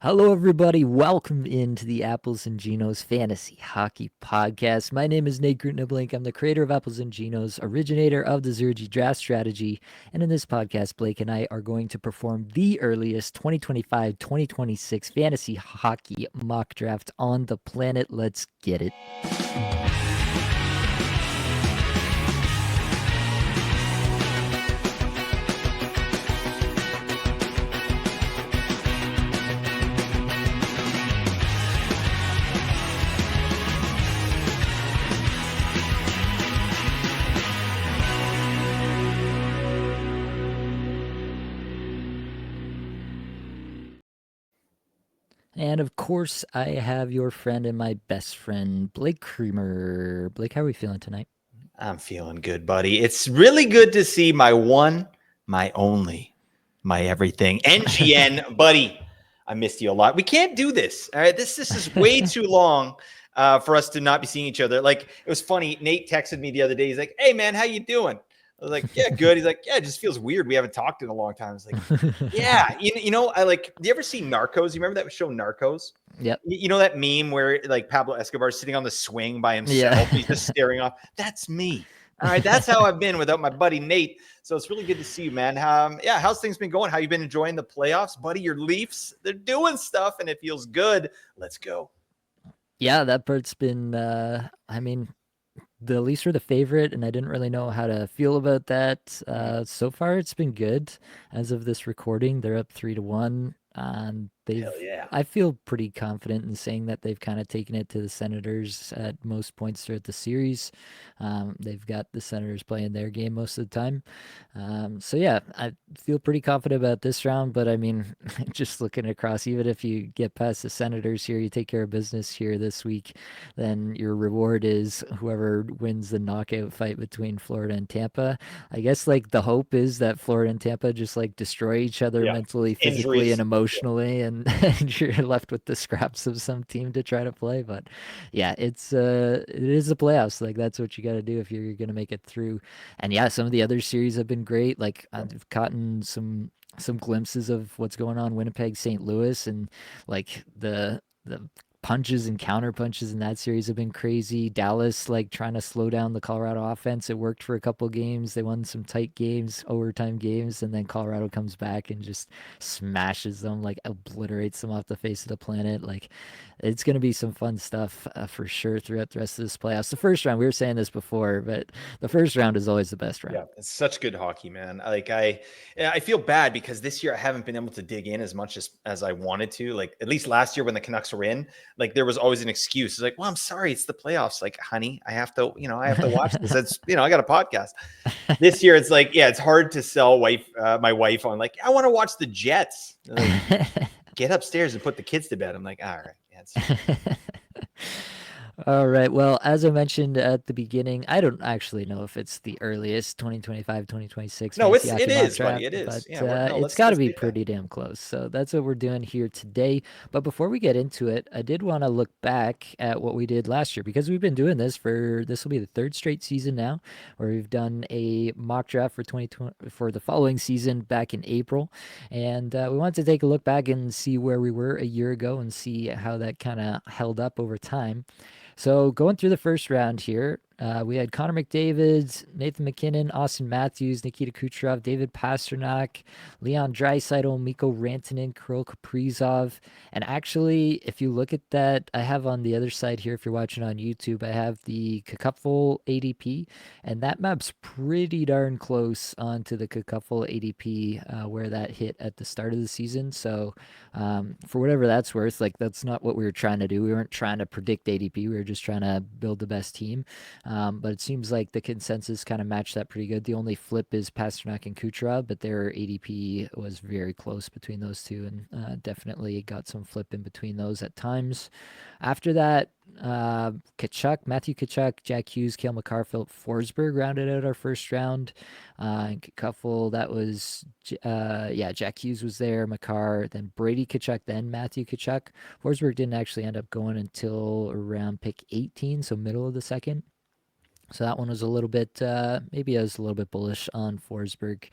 Hello, everybody. Welcome into the Apples and Genos Fantasy Hockey Podcast. My name is Nate Grutniblink. I'm the creator of Apples and Genos, originator of the Zergy Draft Strategy. And in this podcast, Blake and I are going to perform the earliest 2025-2026 fantasy hockey mock draft on the planet. Let's get it. And of course, I have your friend and my best friend, Blake Creamer. Blake, how are we feeling tonight? I'm feeling good, buddy. It's really good to see my one, my only, my everything. NGN, buddy. I missed you a lot. We can't do this. All right. This is way too long for us to not be seeing each other. Like, it was funny. Nate texted me the other day. He's like, "Hey man, how you doing?" I was like, "Yeah, good." He's like, "Yeah, it just feels weird. We haven't talked in a long time." I was like, "Yeah." I like, do you ever see Narcos? You remember that show Narcos? Yep. You know that meme where like Pablo Escobar is sitting on the swing by himself? Yeah. He's just staring off. That's me. All right. That's how I've been without my buddy Nate. So it's really good to see you, man. How's things been going? How you been enjoying the playoffs, buddy? Your Leafs, they're doing stuff and it feels good. Let's go. Yeah, that part's been, the Leafs were the favorite, and I didn't really know how to feel about that. So far, it's been good. As of this recording, they're up 3-1. Hell yeah. I feel pretty confident in saying that they've kind of taken it to the Senators at most points throughout the series. They've got the Senators playing their game most of the time. So yeah, I feel pretty confident about this round, but I mean, just looking across, even if you get past the Senators here, you take care of business here this week, then your reward is whoever wins the knockout fight between Florida and Tampa. I guess like the hope is that Florida and Tampa just like destroy each other mentally, physically, Injuries. and emotionally, and you're left with the scraps of some team to try to play. But yeah, it is the playoffs. Like that's what you got to do if you're gonna make it through. And yeah, some of the other series have been great. Like I've gotten some glimpses of what's going on Winnipeg, St. Louis, and like the punches and counter punches in that series have been crazy. Dallas like trying to slow down the Colorado offense. It worked for a couple games. They won some tight games, overtime games, and then Colorado comes back and just smashes them, like obliterates them off the face of the planet. Like it's going to be some fun stuff for sure throughout the rest of this playoffs. The first round, we were saying this before, but the first round is always the best round. Yeah, it's such good hockey, man. I feel bad because this year I haven't been able to dig in as much as I wanted to. Like at least last year when the Canucks were in, like there was always an excuse. It's like, well, I'm sorry, it's the playoffs. Like, honey, I have to watch this. It's I got a podcast. This year it's like, yeah, it's hard to sell my wife on like, I want to watch the Jets. Like, get upstairs and put the kids to bed. I'm like, all right. Yeah, All right. Well, as I mentioned at the beginning, I don't actually know if it's the earliest 2025-2026 no, fantasy it hockey mock is, draft, buddy. It is. but Yeah, it's got to be pretty damn close. So that's what we're doing here today. But before we get into it, I did want to look back at what we did last year because we've been doing this will be the third straight season now, where we've done a mock draft for 2020 for the following season back in April, and we wanted to take a look back and see where we were a year ago and see how that kind of held up over time. So going through the first round here, we had Connor McDavid, Nathan McKinnon, Austin Matthews, Nikita Kucherov, David Pasternak, Leon Draisaitl, Mikko Rantanen, Kirill Kaprizov. And actually, if you look at that, I have on the other side here, if you're watching on YouTube, I have the Cupful ADP, and that map's pretty darn close onto the Cupful ADP where that hit at the start of the season. So for whatever that's worth, like that's not what we were trying to do. We weren't trying to predict ADP. We were just trying to build the best team. But it seems like the consensus kind of matched that pretty good. The only flip is Pasternak and Kucherov, but their ADP was very close between those two, and definitely got some flip in between those at times. After that, Matthew Kachuk, Jack Hughes, Cale Makar, Philip Forsberg rounded out our first round. And Couple, that was, Jack Hughes was there, Makar, then Brady Kachuk, then Matthew Kachuk. Forsberg didn't actually end up going until around pick 18, so middle of the second. So that one was a little bit, maybe I was a little bit bullish on Forsberg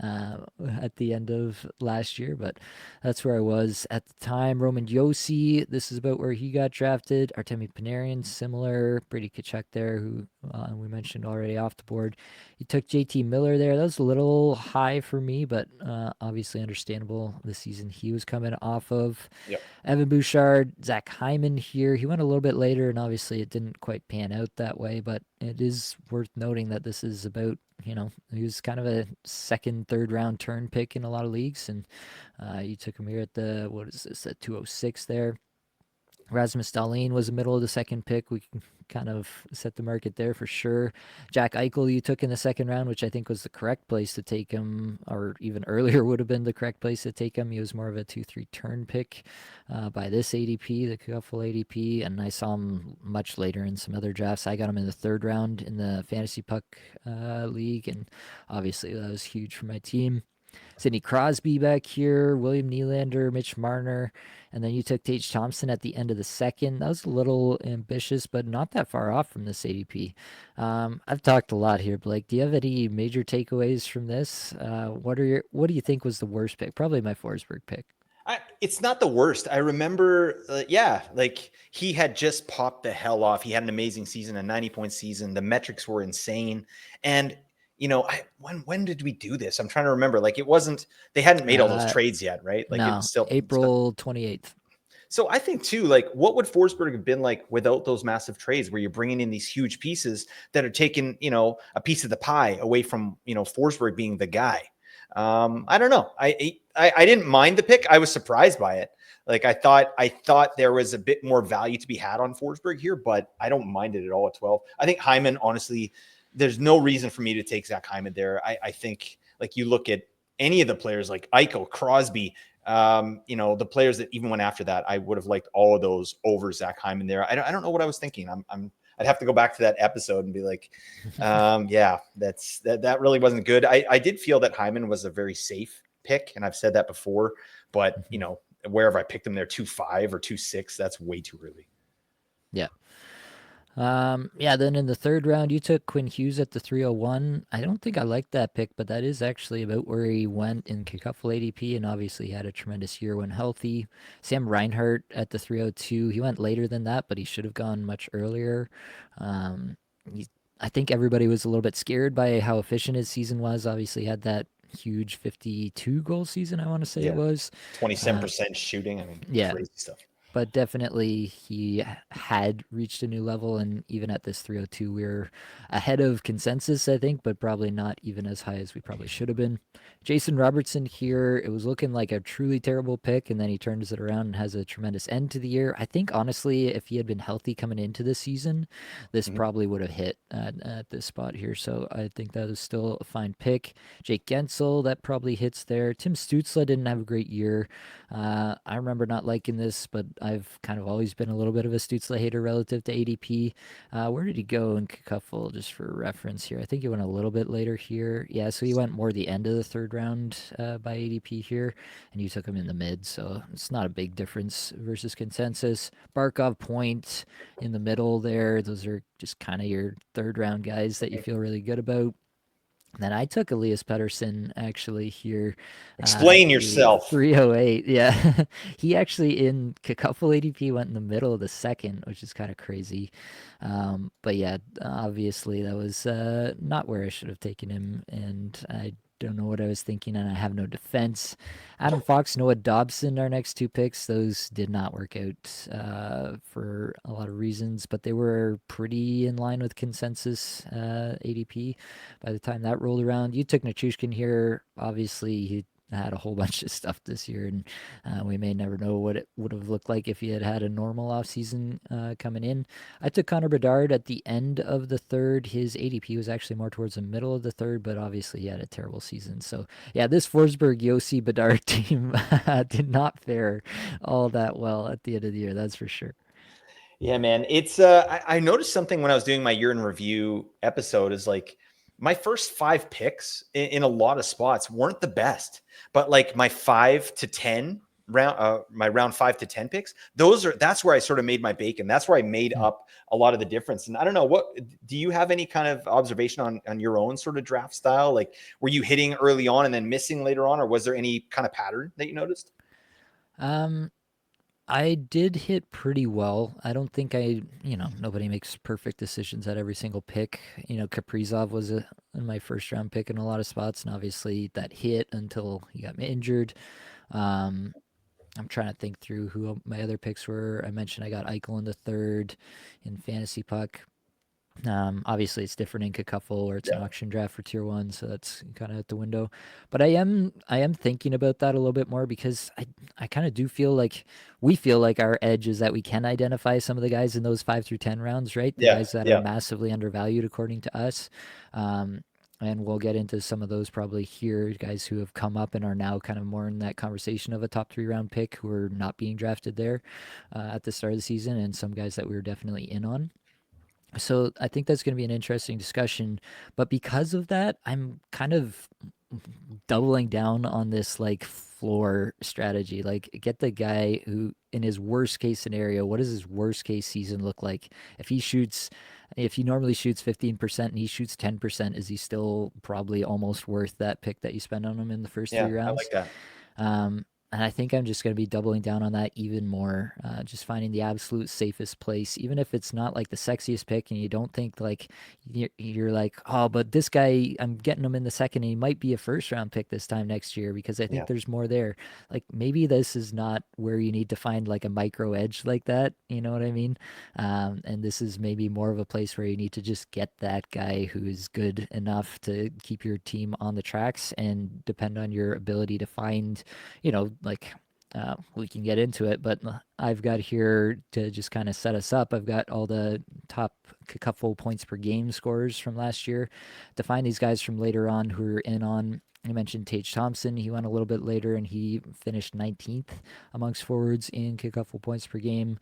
at the end of last year, but that's where I was at the time. Roman Yossi, this is about where he got drafted. Artemi Panarin, similar. Brady Tkachuk there, who we mentioned already off the board. You took JT Miller there. That was a little high for me, but obviously understandable the season he was coming off of. Yep. Evan Bouchard, Zach Hyman here. He went a little bit later, and obviously it didn't quite pan out that way, but it is worth noting that this is about, he was kind of a second, third round turn pick in a lot of leagues, and you took him here at what is this, at 206 there. Rasmus Dahlin was the middle of the second pick. We can kind of set the market there for sure. Jack Eichel you took in the second round, which I think was the correct place to take him, or even earlier would have been the correct place to take him. He was more of a 2-3 turn pick by this ADP, the Cuffle ADP, and I saw him much later in some other drafts. I got him in the third round in the Fantasy Puck League, and obviously that was huge for my team. Sidney Crosby back here, William Nylander, Mitch Marner, and then you took Tage Thompson at the end of the second. That was a little ambitious, but not that far off from this ADP. I've talked a lot here, Blake. Do you have any major takeaways from this? What do you think was the worst pick? Probably my Forsberg pick. It's not the worst. I remember, like he had just popped the hell off. He had an amazing season, a 90-point season. The metrics were insane. And, when did we do this? I'm trying to remember. Like they hadn't made all those trades yet, right? Like it No, was still April 28th. So I think too, like what would Forsberg have been like without those massive trades where you're bringing in these huge pieces that are taking, a piece of the pie away from, Forsberg being the guy. I don't know. I didn't mind the pick. I was surprised by it. Like I thought there was a bit more value to be had on Forsberg here, but I don't mind it at all at 12. I think Hyman, honestly, there's no reason for me to take Zach Hyman there. I think like you look at any of the players like Eichel, Crosby, the players that even went after that, I would have liked all of those over Zach Hyman there. I don't know what I was thinking. I'd have to go back to that episode and be like, yeah, that really wasn't good. I did feel that Hyman was a very safe pick, and I've said that before, but wherever I picked him there, 2.5 or 2.6, that's way too early. Yeah. Then in the third round, you took Quinn Hughes at the 301. I don't think I liked that pick, but that is actually about where he went in Kikuffle ADP, and obviously he had a tremendous year when healthy. Sam Reinhart at the 302. He went later than that, but he should have gone much earlier. I think everybody was a little bit scared by how efficient his season was. Obviously, he had that huge 52 goal season, I want to say it was. 27% shooting. I mean, crazy stuff. But definitely he had reached a new level, and even at this 302, we were ahead of consensus, I think, but probably not even as high as we probably should have been. Jason Robertson here, it was looking like a truly terrible pick, and then he turns it around and has a tremendous end to the year. I think, honestly, if he had been healthy coming into this season, this probably would have hit at this spot here, so I think that was still a fine pick. Jake Gensel, that probably hits there. Tim Stützle didn't have a great year. I remember not liking this, but I've kind of always been a little bit of a Stützle hater relative to ADP. Where did he go in Cuffle, just for reference here? I think he went a little bit later here. Yeah, so he went more the end of the third round by ADP here, and you took him in the mid, so it's not a big difference versus consensus. Barkov, Point in the middle there. Those are just kind of your third round guys that you feel really good about. And then I took Elias Pettersson actually here. Explain yourself. 308. Yeah. He actually in Cuffle ADP went in the middle of the second, which is kind of crazy. But yeah, obviously that was not where I should have taken him. And I don't know what I was thinking, and I have no defense. Adam Fox, Noah Dobson, our next two picks, those did not work out for a lot of reasons, but they were pretty in line with consensus ADP by the time that rolled around. You took Nichushkin here. Obviously, he had a whole bunch of stuff this year, and we may never know what it would have looked like if he had had a normal offseason coming in. I took Connor Bedard at the end of the third. His ADP was actually more towards the middle of the third, but obviously he had a terrible season. So yeah, this Forsberg, Yossi, Bedard team did not fare all that well at the end of the year, that's for sure. Yeah, man. It's I noticed something when I was doing my year in review episode is like my first 5 picks in a lot of spots weren't the best, but like my 5 to 10 round 5 to 10 picks, that's where I sort of made my bacon. That's where I made up a lot of the difference. And I don't know, what do you have any kind of observation on your own sort of draft style? Like, were you hitting early on and then missing later on, or was there any kind of pattern that you noticed? Um, I did hit pretty well. I don't think nobody makes perfect decisions at every single pick. Kaprizov was in my first round pick in a lot of spots, and obviously that hit until he got injured. Um, I'm trying to think through who my other picks were. I mentioned I got Eichel in the third in Fantasy Puck. Obviously, it's different in Cacuffle where it's an auction draft for tier one, so that's kind of out the window. But I am thinking about that a little bit more because I kind of do feel like we feel like our edge is that we can identify some of the guys in those 5 through 10 rounds, right? The Yeah, guys that are yeah, massively undervalued according to us. And we'll get into some of those probably here, guys who have come up and are now kind of more in that conversation of a top 3 round pick who are not being drafted there at the start of the season, and some guys that we were definitely in on. So I think that's going to be an interesting discussion. But because of that, I'm kind of doubling down on this like floor strategy. Like, get the guy who, in his worst case scenario, what does his worst case season look like? If he normally shoots 15% and he shoots 10%, is he still probably almost worth that pick that you spend on him in the first three yeah. I like rounds? that. And I think I'm just going to be doubling down on that even more. Just finding the absolute safest place, even if it's not like the sexiest pick, and you don't think like you're like, oh, but this guy, I'm getting him in the second, and he might be a first round pick this time next year because I think Yeah. there's more there. Like, maybe this is not where you need to find like a micro edge like that. You know what I mean? And this is maybe more of a place where you need to just get that guy who is good enough to keep your team on the tracks and depend on your ability to find, like, we can get into it, but I've got here to just kind of set us up. I've got all the top couple points per game scores from last year to find these guys from later on who are in on. I mentioned Tage Thompson. He went a little bit later and he finished 19th amongst forwards in kickoff points per game.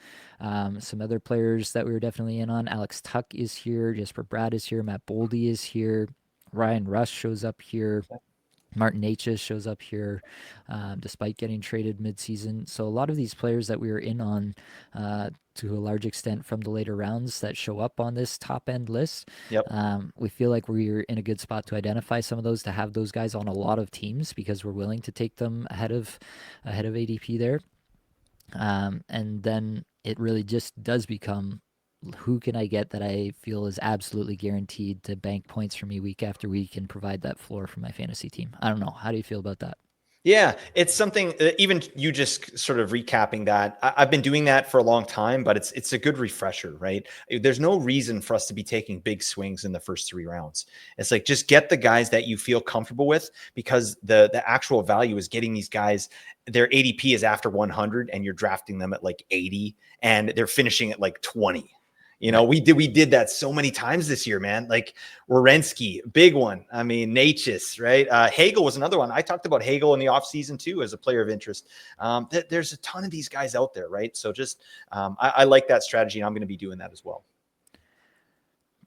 Some other players that we were definitely in on. Alex Tuck is here. Jesper Brad is here. Matt Boldy is here. Ryan Rush shows up here. Martin Necas shows up here despite getting traded midseason. So a lot of these players that we were in on to a large extent from the later rounds that show up on this top end list, Yep. we feel like we're in a good spot to identify some of those, to have those guys on a lot of teams because we're willing to take them ahead of ADP there. And then it really just does become, who can I get that I feel is absolutely guaranteed to bank points for me week after week and provide that floor for my fantasy team? I don't know. How do you feel about that? Yeah, it's something. Even you just sort of recapping that. I've been doing that for a long time, but it's a good refresher, right? There's no reason for us to be taking big swings in the first 3 rounds. It's like, just get the guys that you feel comfortable with, because the actual value is getting these guys. Their ADP is after 100, and you're drafting them at like 80, and they're finishing at like 20. Right. We did that so many times this year, man. Like Werenski, big one. I mean, Necas, right? Hagel was another one. I talked about Hagel in the offseason too as a player of interest. There's a ton of these guys out there, right? So just I like that strategy, and I'm going to be doing that as well.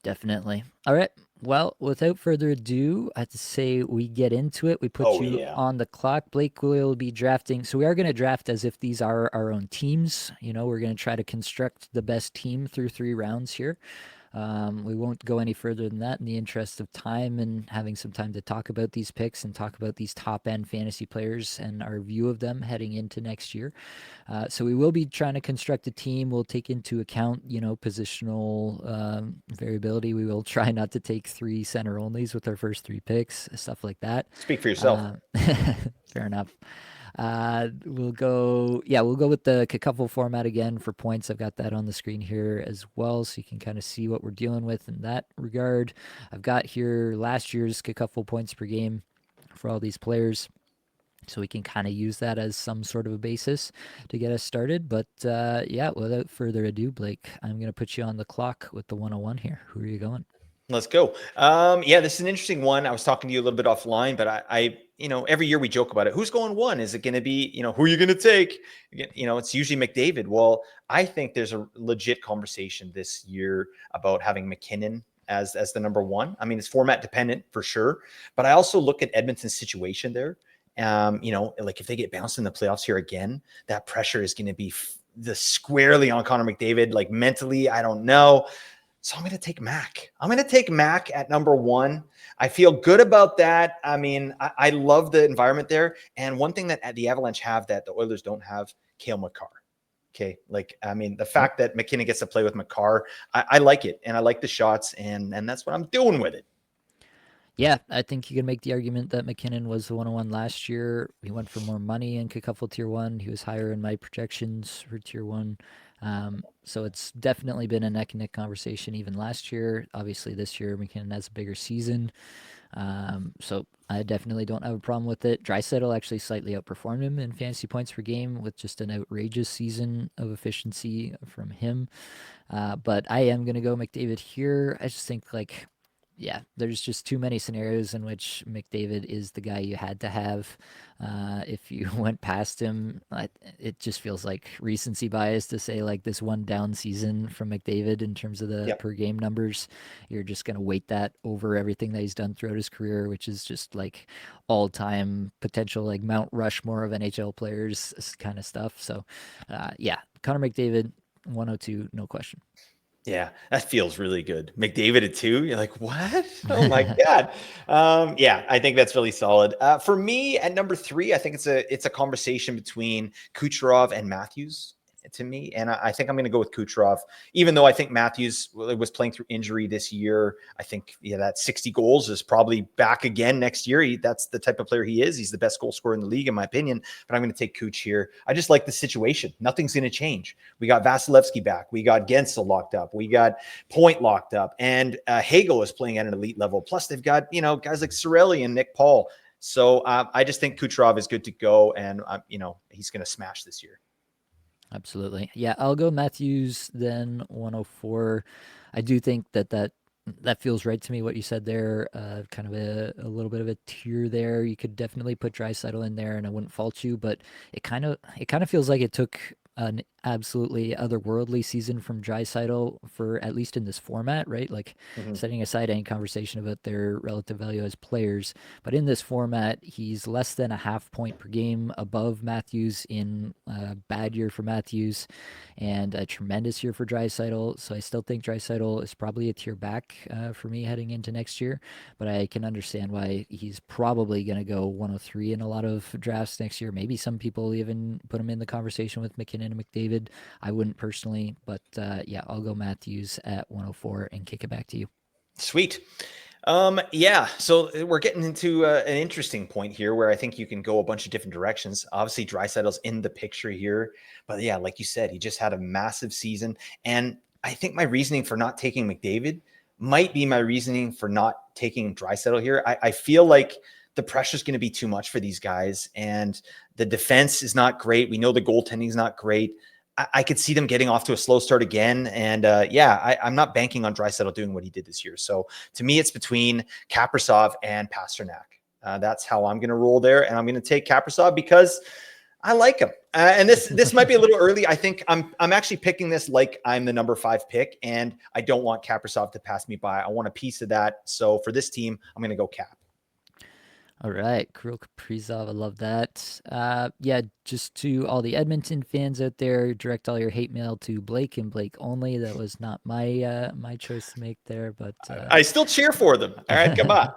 Definitely. All right. Well, without further ado, I'd say we get into it. We put Oh you yeah. on the clock. Blake will be drafting. So we are going to draft as if these are our own teams. We're going to try to construct the best team through 3 rounds here. We won't go any further than that in the interest of time and having some time to talk about these picks and talk about these top end fantasy players and our view of them heading into next year. So we will be trying to construct a team. We'll take into account, positional variability. We will try not to take 3 center onlys with our first 3 picks, stuff like that. Speak for yourself. Fair enough. We'll go with the couple format again for points. I've got that on the screen here as well, so you can kind of see what we're dealing with in that regard. I've got here last year's couple points per game for all these players, so we can kind of use that as some sort of a basis to get us started. But without further ado, Blake, I'm going to put you on the clock with the 101 here. Who are you going? Let's go. This is an interesting one. I was talking to you a little bit offline, but every year we joke about it. Who's going one? Is it going to be, who are you going to take? It's usually McDavid. Well, I think there's a legit conversation this year about having McKinnon as the number one. I mean, it's format dependent for sure, but I also look at Edmonton's situation there. Like if they get bounced in the playoffs here again, that pressure is going to be the squarely on Connor McDavid. Like mentally, I don't know. So I'm going to take Mac. I'm going to take Mac at number one. I feel good about that. I mean, I love the environment there. And one thing that the Avalanche have that the Oilers don't have, Cale Makar. Okay. Like, I mean, the Yep. fact that McKinnon gets to play with Makar, I like it. And I like the shots. And that's what I'm doing with it. Yeah, I think you can make the argument that McKinnon was the 101 last year. He went for more money in a couple tier one. He was higher in my projections for tier one. So it's definitely been a neck and neck conversation even last year. Obviously, this year McKinnon has a bigger season. So I definitely don't have a problem with it. Draisaitl actually slightly outperformed him in fantasy points per game with just an outrageous season of efficiency from him. But I am going to go McDavid here. I just think, like, yeah, there's just too many scenarios in which McDavid is the guy you had to have. If you went past him, it just feels like recency bias to say, like, this one down season from McDavid in terms of the Yep. per game numbers. You're just going to weight that over everything that he's done throughout his career, which is just like all time potential, like Mount Rushmore of NHL players kind of stuff. So, yeah, Connor McDavid, 102, no question. Yeah, that feels really good. McDavid at two. You're like, what? Oh my god. Yeah, I think that's really solid. For me, at number three, I think it's a conversation between Kucherov and Matthews to me, and I think I'm going to go with Kucherov, even though I think Matthews was playing through injury this year. I think that 60 goals is probably back again next year. That's the type of player he is. He's the best goal scorer in the league, in my opinion. But I'm going to take Kuch here. I just like the situation. Nothing's going to change. We got Vasilevsky back. We got Gensel locked up. We got Point locked up. And Hagel is playing at an elite level. Plus, they've got, guys like Cirelli and Nick Paul. So I just think Kucherov is good to go. And, he's going to smash this year. Absolutely. Yeah, I'll go Matthews then 104. I do think that feels right to me what you said there. Kind of a little bit of a tier there. You could definitely put Draisaitl in there and I wouldn't fault you, but it kind of feels like it took an absolutely otherworldly season from Draisaitl for at least in this format, right? Like Mm-hmm. setting aside any conversation about their relative value as players, but in this format, he's less than a half point per game above Matthews in a bad year for Matthews and a tremendous year for Draisaitl. So I still think Draisaitl is probably a tier back for me heading into next year, but I can understand why he's probably going to go 103 in a lot of drafts next year. Maybe some people even put him in the conversation with McKinnon and McDavid. I wouldn't personally, but yeah, I'll go Matthews at 104 and kick it back to you. Sweet. Yeah, so we're getting into an interesting point here where I think you can go a bunch of different directions. Obviously, Draisaitl's in the picture here, but yeah, like you said, he just had a massive season, and I think my reasoning for not taking McDavid might be my reasoning for not taking Draisaitl here. I feel like the pressure is going to be too much for these guys, and the defense is not great. We know the goaltending is not great. I could see them getting off to a slow start again. And I'm not banking on Draisaitl doing what he did this year. So to me, it's between Kaprizov and Pasternak. That's how I'm going to roll there. And I'm going to take Kaprizov because I like him. And this might be a little early. I think I'm actually picking this like I'm the number 5 pick, and I don't want Kaprizov to pass me by. I want a piece of that. So for this team, I'm going to go Cap. All right, Kirill Kaprizov, I love that. Yeah, just to all the Edmonton fans out there, direct all your hate mail to Blake and Blake only. That was not my choice to make there, but I still cheer for them. All right, come on.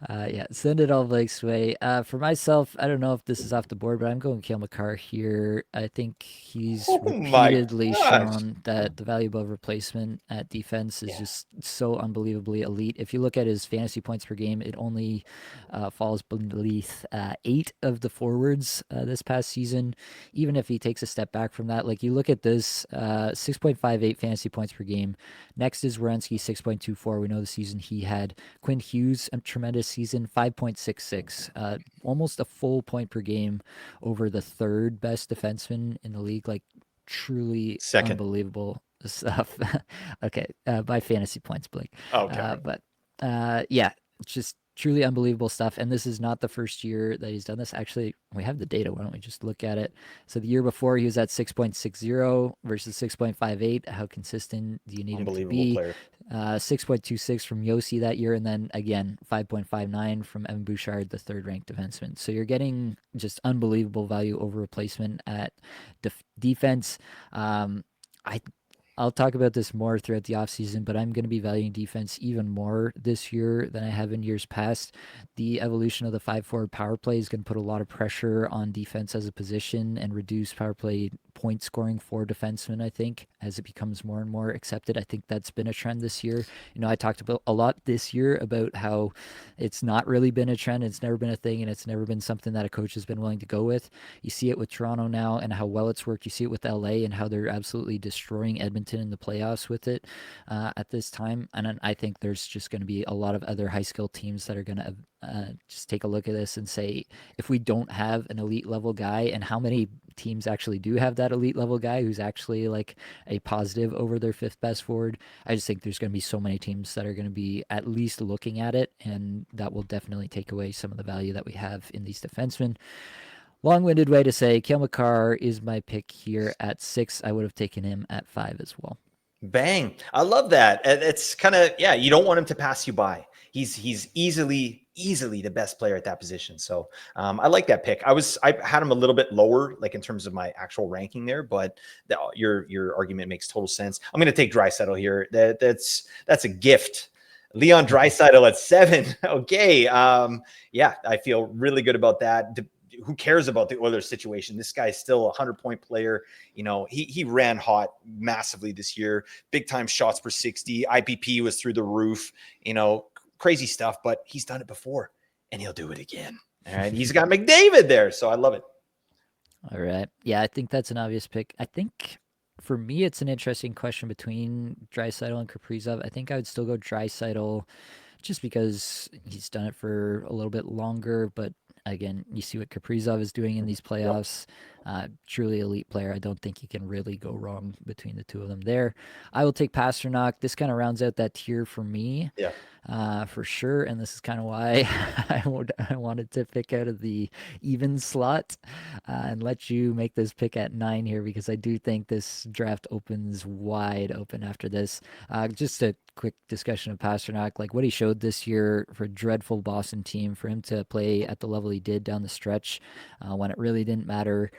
yeah, send it all Blake's way. For myself, I don't know if this is off the board, but I'm going Kale McCarr here. I think he's Oh my repeatedly gosh. shown that the value above replacement at defense is just so unbelievably elite. If you look at his fantasy points per game, it only falls beneath 8 of the forwards this past season. Even if he takes a step back from that, like you look at this 6.58 fantasy points per game. Next is Werenski, 6.24. We know the season he had. Quinn Hughes, a tremendous season, 5.66, almost a full point per game over the third best defenseman in the league. Like, truly Second. unbelievable stuff. Okay, by fantasy points, Blake. Okay. But yeah, just truly unbelievable stuff. And this is not the first year that he's done this. Actually, we have the data. Why don't we just look at it? So the year before, he was at 6.60 versus 6.58. How consistent do you need him to Unbelievable be? player. 6.26 from Yossi that year, and then again 5.59 from Evan Bouchard, the third ranked defenseman. So you're getting just unbelievable value over replacement at defense. I I'll talk about this more throughout the offseason, but I'm going to be valuing defense even more this year than I have in years past. The evolution of the 5 forward power play is going to put a lot of pressure on defense as a position and reduce power play point scoring for defensemen, I think, as it becomes more and more accepted. I think that's been a trend this year. I talked about a lot this year about how it's not really been a trend, it's never been a thing, and it's never been something that a coach has been willing to go with. You see it with Toronto now and how well it's worked. You see it with LA and how they're absolutely destroying Edmonton in the playoffs with it at this time. And I think there's just going to be a lot of other high skill teams that are going to just take a look at this and say, if we don't have an elite level guy, and how many teams actually do have that elite level guy who's actually like a positive over their fifth best forward, I just think there's going to be so many teams that are going to be at least looking at it, and that will definitely take away some of the value that we have in these defensemen. Long-winded way to say Cale Makar is my pick here at 6. I would have taken him at 5 as well. Bang. I love that. It's kind of, yeah, you don't want him to pass you by. He's easily the best player at that position. So I like that pick. I had him a little bit lower, like in terms of my actual ranking there, but your argument makes total sense. I'm going to take Draisaitl here. That's a gift. Leon Draisaitl at 7. Okay. Yeah, I feel really good about that. Who cares about the Oilers situation? This guy is still a 100-point player. He ran hot massively this year. Big time shots per 60. IPP was through the roof. Crazy stuff, but he's done it before and he'll do it again. All right. He's got McDavid there. So I love it. All right. Yeah, I think that's an obvious pick. I think for me, it's an interesting question between Draisaitl and Kaprizov. I think I would still go Draisaitl just because he's done it for a little bit longer. But again, you see what Kaprizov is doing in these Yep. playoffs. Truly elite player. I don't think you can really go wrong between the two of them there. I will take Pasternak. This kind of rounds out that tier for me. Yeah. For sure. And this is kind of why I wanted to pick out of the even slot and let you make this pick at 9 here, because I do think this draft opens wide open after this. Just a quick discussion of Pasternak, like what he showed this year for a dreadful Boston team, for him to play at the level he did down the stretch when it really didn't matter.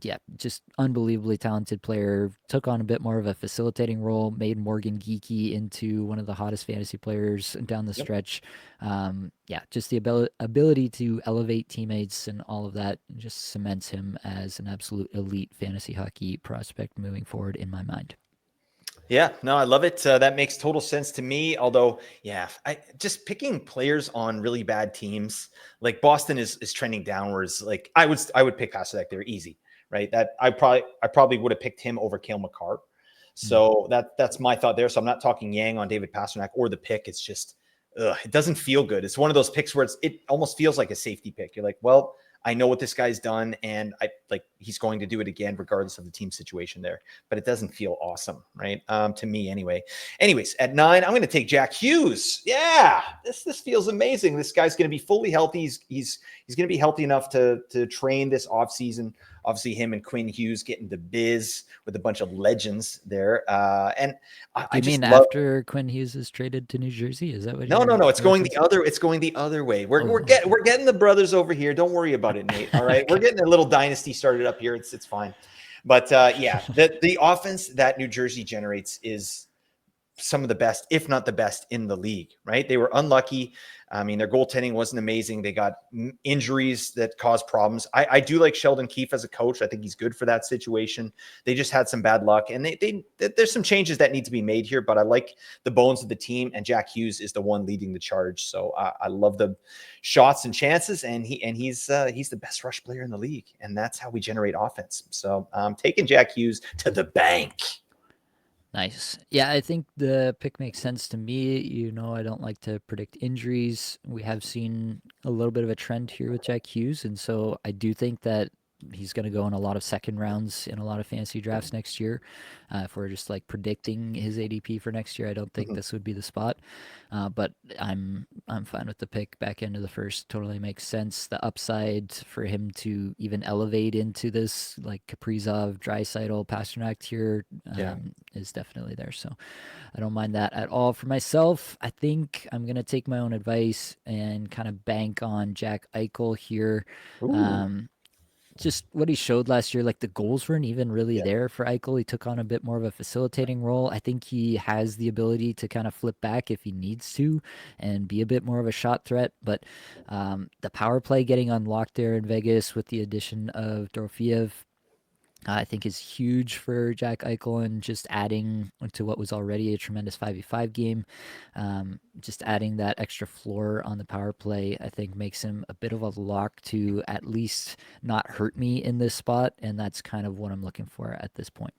Yeah, just unbelievably talented player. Took on a bit more of a facilitating role, made Morgan Geeky into one of the hottest fantasy players down the Yep. stretch. Yeah, just the ability to elevate teammates and all of that just cements him as an absolute elite fantasy hockey prospect moving forward in my mind. Yeah, no, I love it. That makes total sense to me. Although, yeah, I just picking players on really bad teams, like Boston is trending downwards. Like I would pick Pasternak there easy, right? That I probably would have picked him over Cale Makar. Mm. So that's my thought there. So I'm not talking Yang on David Pasternak or the pick. It's just it doesn't feel good. It's one of those picks where it almost feels like a safety pick. You're like, well, I know what this guy's done, and he's going to do it again, regardless of the team situation there. But it doesn't feel awesome, right? To me, anyway. Anyways, at 9, I'm going to take Jack Hughes. Yeah, this feels amazing. This guy's going to be fully healthy. He's going to be healthy enough to train this offseason. Obviously, him and Quinn Hughes getting the biz with a bunch of legends there, and Do I you just mean love. after Quinn Hughes is traded to New Jersey? Is that what No, no, you're no. It's going the referencing? other. It's going the other way. We're Oh, we're getting okay. we're getting the brothers over here. Don't worry about it, Nate. All right, we're Okay. getting a little dynasty started up here. It's fine. But yeah, the offense that New Jersey generates is some of the best, if not the best, in the league, right? They were unlucky. I mean, their goaltending wasn't amazing. They got injuries that caused problems. I do like Sheldon Keefe as a coach. I think he's good for that situation. They just had some bad luck, and there's some changes that need to be made here, but I like the bones of the team, and Jack Hughes is the one leading the charge. So I love the shots and chances, and he's the best rush player in the league, and that's how we generate offense. So I'm taking Jack Hughes to the bank. Nice. Yeah, I think the pick makes sense to me. I don't like to predict injuries. We have seen a little bit of a trend here with Jack Hughes, and so I do think that he's going to go in a lot of second rounds in a lot of fantasy drafts next year. If we're just like predicting his ADP for next year, I don't think Mhm. this would be the spot. But I'm fine with the pick back into the first. Totally makes sense. The upside for him to even elevate into this like Kaprizov, Draisaitl, Pasternak tier Yeah. is definitely there. So I don't mind that at all. For myself, I think I'm gonna take my own advice and kind of bank on Jack Eichel here. Ooh. Um, just what he showed last year, like the goals weren't even really Yeah. there for Eichel. He took on a bit more of a facilitating role. I think he has the ability to kind of flip back if he needs to and be a bit more of a shot threat. But the power play getting unlocked there in Vegas with the addition of Dorofiev, I think is huge for Jack Eichel and just adding to what was already a tremendous 5v5 game. Just adding that extra floor on the power play, I think makes him a bit of a lock to at least not hurt me in this spot. And that's kind of what I'm looking for at this point.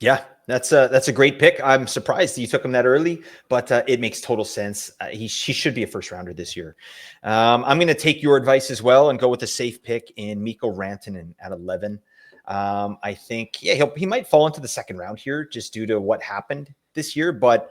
Yeah, that's a great pick. I'm surprised you took him that early, but it makes total sense. He should be a first rounder this year. I'm going to take your advice as well and go with a safe pick in Mikko Rantanen at 11. I think he might fall into the second round here just due to what happened this year, but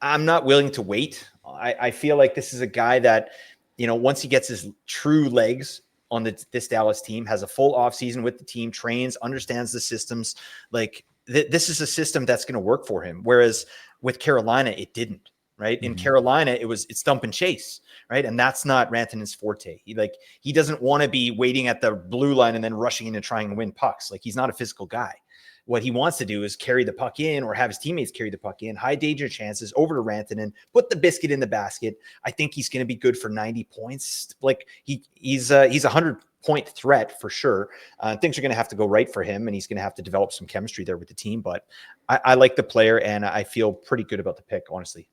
I'm not willing to wait. I feel like this is a guy that, once he gets his true legs on this Dallas team, has a full offseason with the team, trains, understands the systems. Like this is a system that's going to work for him. Whereas with Carolina, it didn't. Right. In Mm-hmm. Carolina, it's dump and chase. Right. And that's not Rantanen's forte. He doesn't want to be waiting at the blue line and then rushing in and trying to win pucks. Like he's not a physical guy. What he wants to do is carry the puck in or have his teammates carry the puck in, high danger chances over to Rantanen, put the biscuit in the basket. I think he's going to be good for 90 points. Like he's a 100-point threat for sure. Things are going to have to go right for him, and he's going to have to develop some chemistry there with the team. But I like the player, and I feel pretty good about the pick, honestly.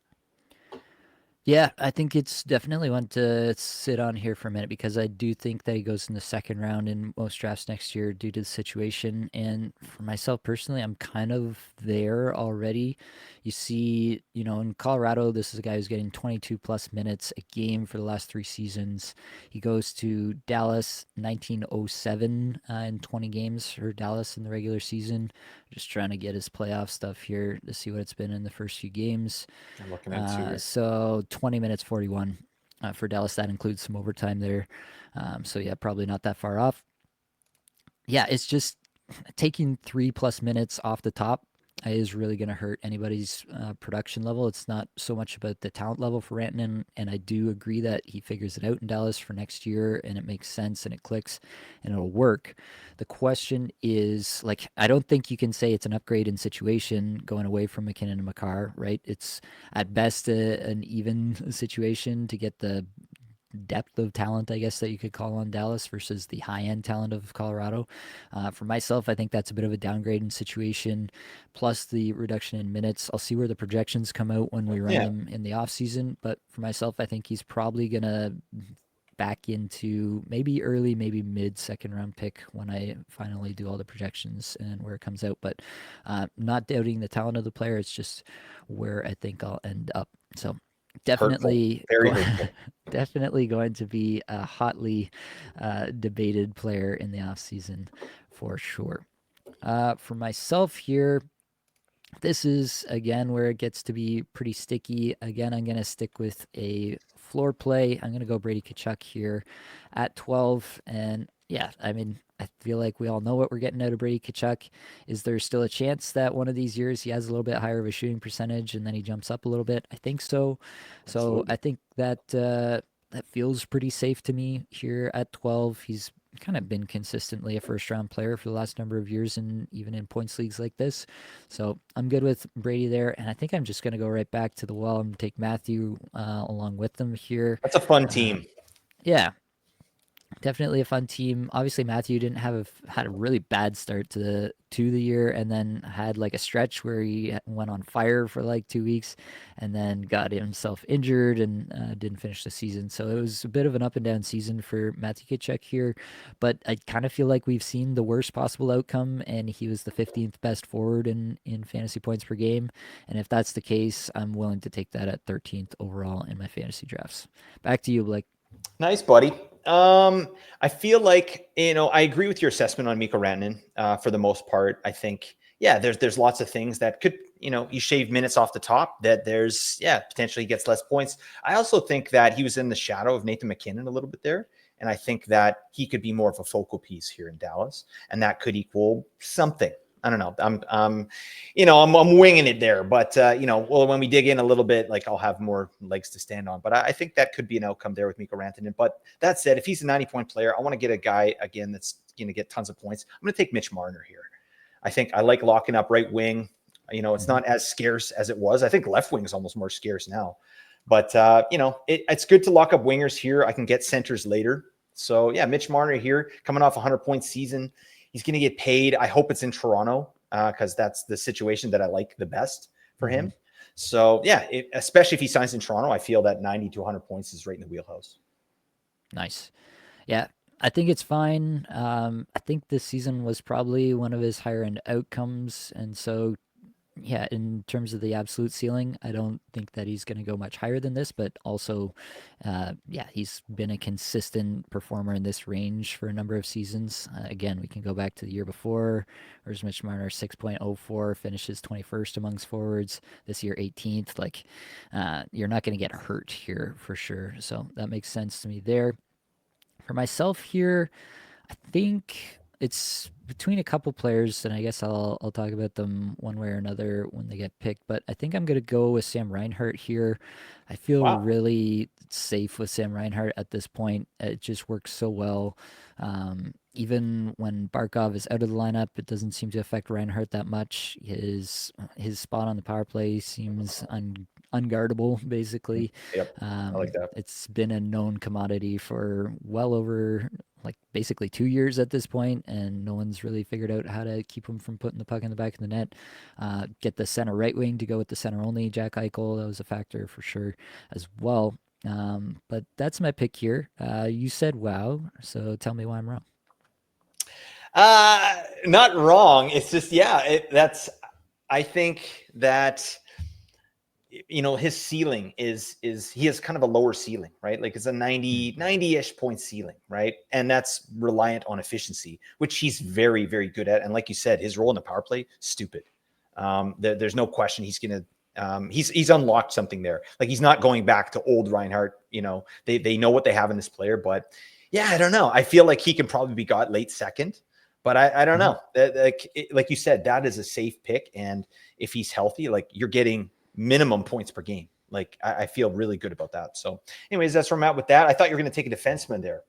Yeah, I think it's definitely one to sit on here for a minute because I do think that he goes in the second round in most drafts next year due to the situation. And for myself personally, I'm kind of there already. You see, in Colorado, this is a guy who's getting 22 plus minutes a game for the last 3 seasons. He goes to Dallas, 1907 in 20 games for Dallas in the regular season. Just trying to get his playoff stuff here to see what it's been in the first few games. I'm looking into So 20 minutes 41 for Dallas. That includes some overtime there. So yeah, probably not that far off. Yeah, it's just taking 3+ minutes off the top is really going to hurt anybody's production level. It's not so much about the talent level for Rantanen, and I do agree that he figures it out in Dallas for next year, and it makes sense and it clicks and it'll work. The question is, like, I don't think you can say it's an upgrade in situation going away from McKinnon and Makar, right? It's at best an even situation to get the depth of talent, I guess, that you could call on Dallas versus the high end talent of Colorado. For myself, I think that's a bit of a downgrade in situation, plus the reduction in minutes. I'll see where the projections come out when we run Yeah. them in the offseason. But for myself, I think he's probably going to back into maybe early, maybe mid second round pick when I finally do all the projections and where it comes out. But not doubting the talent of the player, it's just where I think I'll end up. So Hurtful. definitely Very hurtful. definitely going to be a hotly debated player in the offseason for sure. For myself here, this is again where it gets to be pretty sticky. Again, I'm going to stick with a floor play. I'm going to go Brady Kachuk here at 12. And yeah, I mean, I feel like we all know what we're getting out of Brady Kachuk. Is there still a chance that one of these years he has a little bit higher of a shooting percentage and then he jumps up a little bit? I think so. So Absolutely. I think that that feels pretty safe to me here at 12. He's kind of been consistently a first round player for the last number of years and even in points leagues like this. So I'm good with Brady there. And I think I'm just going to go right back to the well and take Matthew along with them here. That's a fun Uh, team. yeah, definitely a fun team. Obviously, Matthew didn't had a really bad start to the year, and then had like a stretch where he went on fire for like 2 weeks, and then got himself injured and didn't finish the season. So it was a bit of an up and down season for Matthew Kitchuk here. But I kind of feel like we've seen the worst possible outcome, and he was the 15th best forward in fantasy points per game. And if that's the case, I'm willing to take that at 13th overall in my fantasy drafts. Back to you, Blake. Nice, buddy. I feel like, I agree with your assessment on Mikko Rantanen for the most part. I think, yeah, there's lots of things that could, you shave minutes off the top that there's, yeah, potentially he gets less points. I also think that he was in the shadow of Nathan McKinnon a little bit there. And I think that he could be more of a focal piece here in Dallas, and that could equal something. I don't know. I'm winging it there, but well, when we dig in a little bit, like I'll have more legs to stand on. But I think that could be an outcome there with Mikko Rantanen. But that said, if he's a 90-point player, I want to get a guy again that's going to get tons of points. I'm going to take Mitch Marner here. I think I like locking up right wing. It's not as scarce as it was. I think left wing is almost more scarce now. But it's good to lock up wingers here. I can get centers later. So yeah, Mitch Marner here, coming off a 100-point season. He's going to get paid. I hope it's in Toronto because that's the situation that I like the best for him. So yeah, especially if he signs in Toronto, I feel that 90 to 100 points is right in the wheelhouse. Nice. Yeah, I think it's fine. I think this season was probably one of his higher end outcomes, and so yeah, in terms of the absolute ceiling, I don't think that he's going to go much higher than this, but also, yeah, he's been a consistent performer in this range for a number of seasons. Again, we can go back to the year before. Where's Mitch Marner? 6.04, finishes 21st amongst forwards. This year, 18th. Like, you're not going to get hurt here for sure. So that makes sense to me there. For myself here, I think it's between a couple players, and I guess I'll talk about them one way or another when they get picked. But I think I'm gonna go with Sam Reinhart here. I feel Wow. really safe with Sam Reinhart at this point. It just works so well. Even when Barkov is out of the lineup, it doesn't seem to affect Reinhart that much. His spot on the power play seems unguardable, basically. Yep. I like that. It's been a known commodity for well over like basically 2 years at this point, and no one's really figured out how to keep him from putting the puck in the back of the net. Get the center right wing to go with the center only Jack Eichel. That was a factor for sure as well. But that's my pick here. You said wow, so tell me why I'm wrong. Not wrong. It's just, yeah, I think that his ceiling is he has kind of a lower ceiling, right? Like it's a 90-ish point ceiling, right? And that's reliant on efficiency, which he's very, very good at. And like you said, his role in the power play, stupid. There's no question he's gonna he's unlocked something there. Like he's not going back to old Reinhardt. They know what they have in this player, but yeah, I don't know. I feel like he can probably be got late second, but I don't know. Like you said, that is a safe pick, and if he's healthy, like you're getting minimum points per game. Like I feel really good about that. So, anyways, that's where I'm at with that. I thought you were going to take a defenseman there.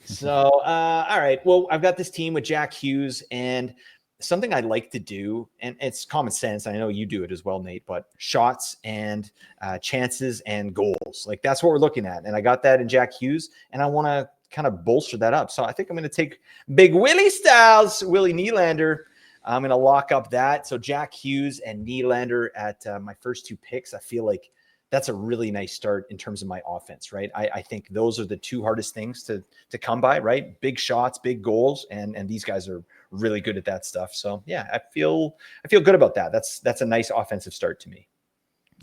So, all right. Well, I've got this team with Jack Hughes, and something I like to do, and it's common sense. I know you do it as well, Nate, but shots and chances and goals. Like that's what we're looking at. And I got that in Jack Hughes, and I want to kind of bolster that up. So I think I'm going to take Big Willie Styles, Willie Nylander. I'm going to lock up that. So Jack Hughes and Nylander at my first two picks. I feel like that's a really nice start in terms of my offense, right? I think those are the two hardest things to come by, right? Big shots, big goals, and these guys are really good at that stuff. So yeah, I feel good about that. That's a nice offensive start to me.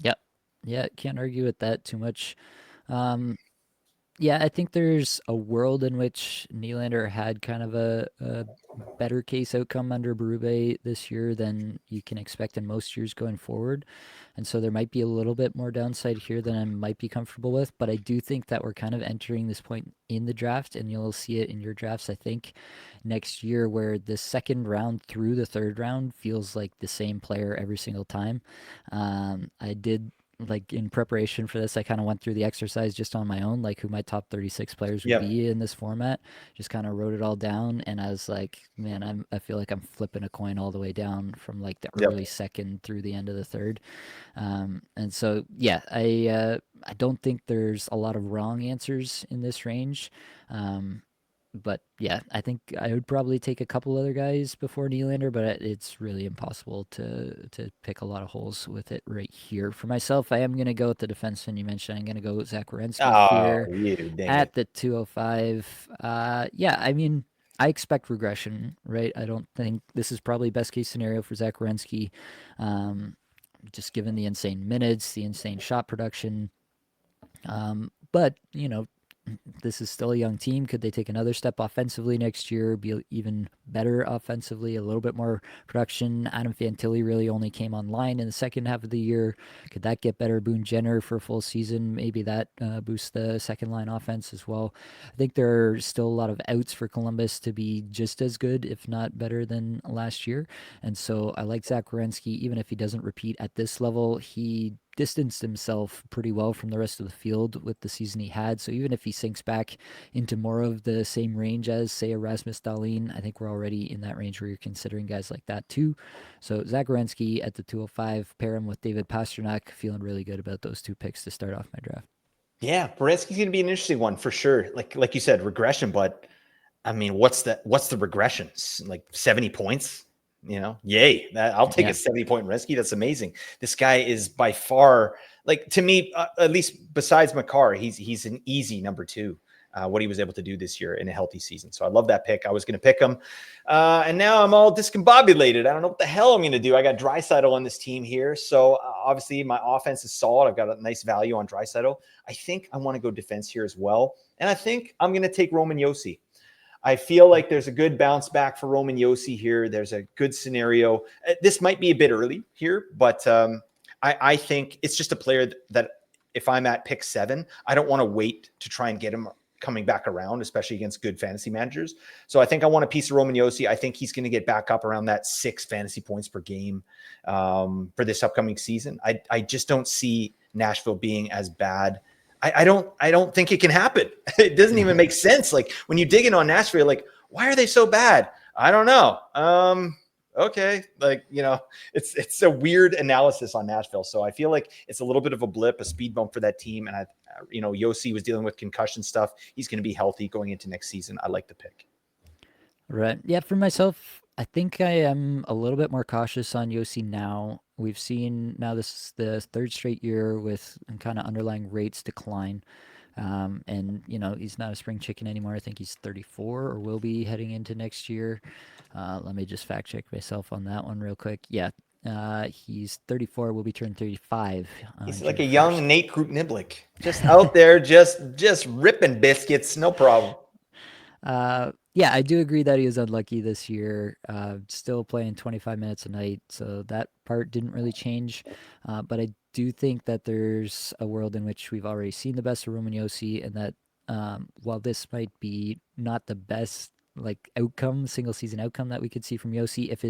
Yep. Yeah, can't argue with that too much. Um, Yeah, I think there's a world in which Nylander had kind of a better case outcome under Berube this year than you can expect in most years going forward. And so there might be a little bit more downside here than I might be comfortable with. But I do think that we're kind of entering this point in the draft, and you'll see it in your drafts, I think, next year, where the second round through the third round feels like the same player every single time. I did like in preparation for this, I kind of went through the exercise just on my own, like who my top 36 players would Yep. be in this format. Just kind of wrote it all down, and I was like, man, I feel like I'm flipping a coin all the way down from like the Yep. early second through the end of the third. And so yeah, I don't think there's a lot of wrong answers in this range. But yeah, I think I would probably take a couple other guys before Nylander, but it's really impossible to pick a lot of holes with it right here. For myself, I am going to go with the defenseman you mentioned. I'm going to go with Zach Werenski Oh, here you dang at it. the 205. Yeah, I mean, I expect regression, right? I don't think this is probably best case scenario for Zach Werenski, um, just given the insane minutes, the insane shot production. But, this is still a young team. Could they take another step offensively next year, be even better offensively, a little bit more production? Adam Fantilli really only came online in the second half of the year. Could that get better? Boone Jenner for a full season, maybe that boosts the second line offense as well. I think there are still a lot of outs for Columbus to be just as good, if not better than last year. And so I like Zach Werenski, even if he doesn't repeat at this level. He distanced himself pretty well from the rest of the field with the season he had. So even if he sinks back into more of the same range as, say, Erasmus Dahlin, I think we're already in that range where you're considering guys like that too. So Zach Werenski at the 205, pair him with David Pasternak, feeling really good about those two picks to start off my draft. Yeah, Boretsky's going to be an interesting one for sure. Like you said, regression, but I mean, what's the regressions? Like 70 points? Yay. I'll take a 70-point Boretsky. That's amazing. This guy is by far, like, to me, at least besides Makar, he's an easy number two. What he was able to do this year in a healthy season. So I love that pick. I was going to pick him. And now I'm all discombobulated. I don't know what the hell I'm going to do. I got Draisaitl on this team here. So obviously my offense is solid. I've got a nice value on Draisaitl. I think I want to go defense here as well. And I think I'm going to take Roman Josi. I feel like there's a good bounce back for Roman Josi here. There's a good scenario. This might be a bit early here, but I think it's just a player that if I'm at pick 7, I don't want to wait to try and get him coming back around, especially against good fantasy managers. So I think I want a piece of Roman Josi. I think he's going to get back up around that 6 fantasy points per game for this upcoming season. I just don't see Nashville being as bad. I don't think it can happen. It doesn't even make sense. Like when you dig in on Nashville, like, why are they so bad? I don't know. Okay. Like, it's a weird analysis on Nashville. So I feel like it's a little bit of a blip, a speed bump for that team. And Josi was dealing with concussion stuff. He's going to be healthy going into next season. I like the pick. Right. Yeah, for myself, I think I am a little bit more cautious on Yossi now. We've seen now this is the third straight year with kind of underlying rates decline. And, he's not a spring chicken anymore. I think he's 34 or will be heading into next year. Let me just fact check myself on that one real quick. Yeah, he's 34, will be turning 35 on He's like June a 1st. young Nate Krupniblik, just out there, just ripping biscuits. No problem. Yeah, I do agree that he was unlucky this year. Still playing 25 minutes a night, so that part didn't really change. But I do think that there's a world in which we've already seen the best of Roman Josi, and that while this might be not the best single season outcome that we could see from Yossi, if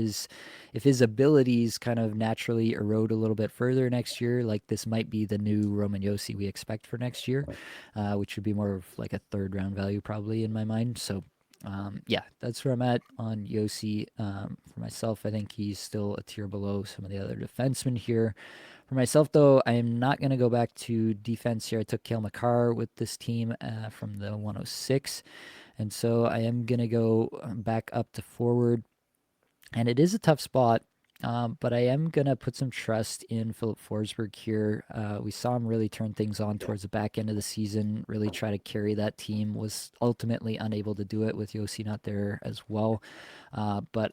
his abilities kind of naturally erode a little bit further next year, like this might be the new Roman Yossi we expect for next year, which would be more of like a third round value probably in my mind. So yeah, that's where I'm at on Yossi. For myself, I think he's still a tier below some of the other defensemen here. For myself, though, I am not going to go back to defense here. I took Cale Makar with this team from the 106. And so I am going to go back up to forward. And it is a tough spot, but I am going to put some trust in Philip Forsberg here. We saw him really turn things on towards the back end of the season, really try to carry that team, was ultimately unable to do it with Yossi not there as well. But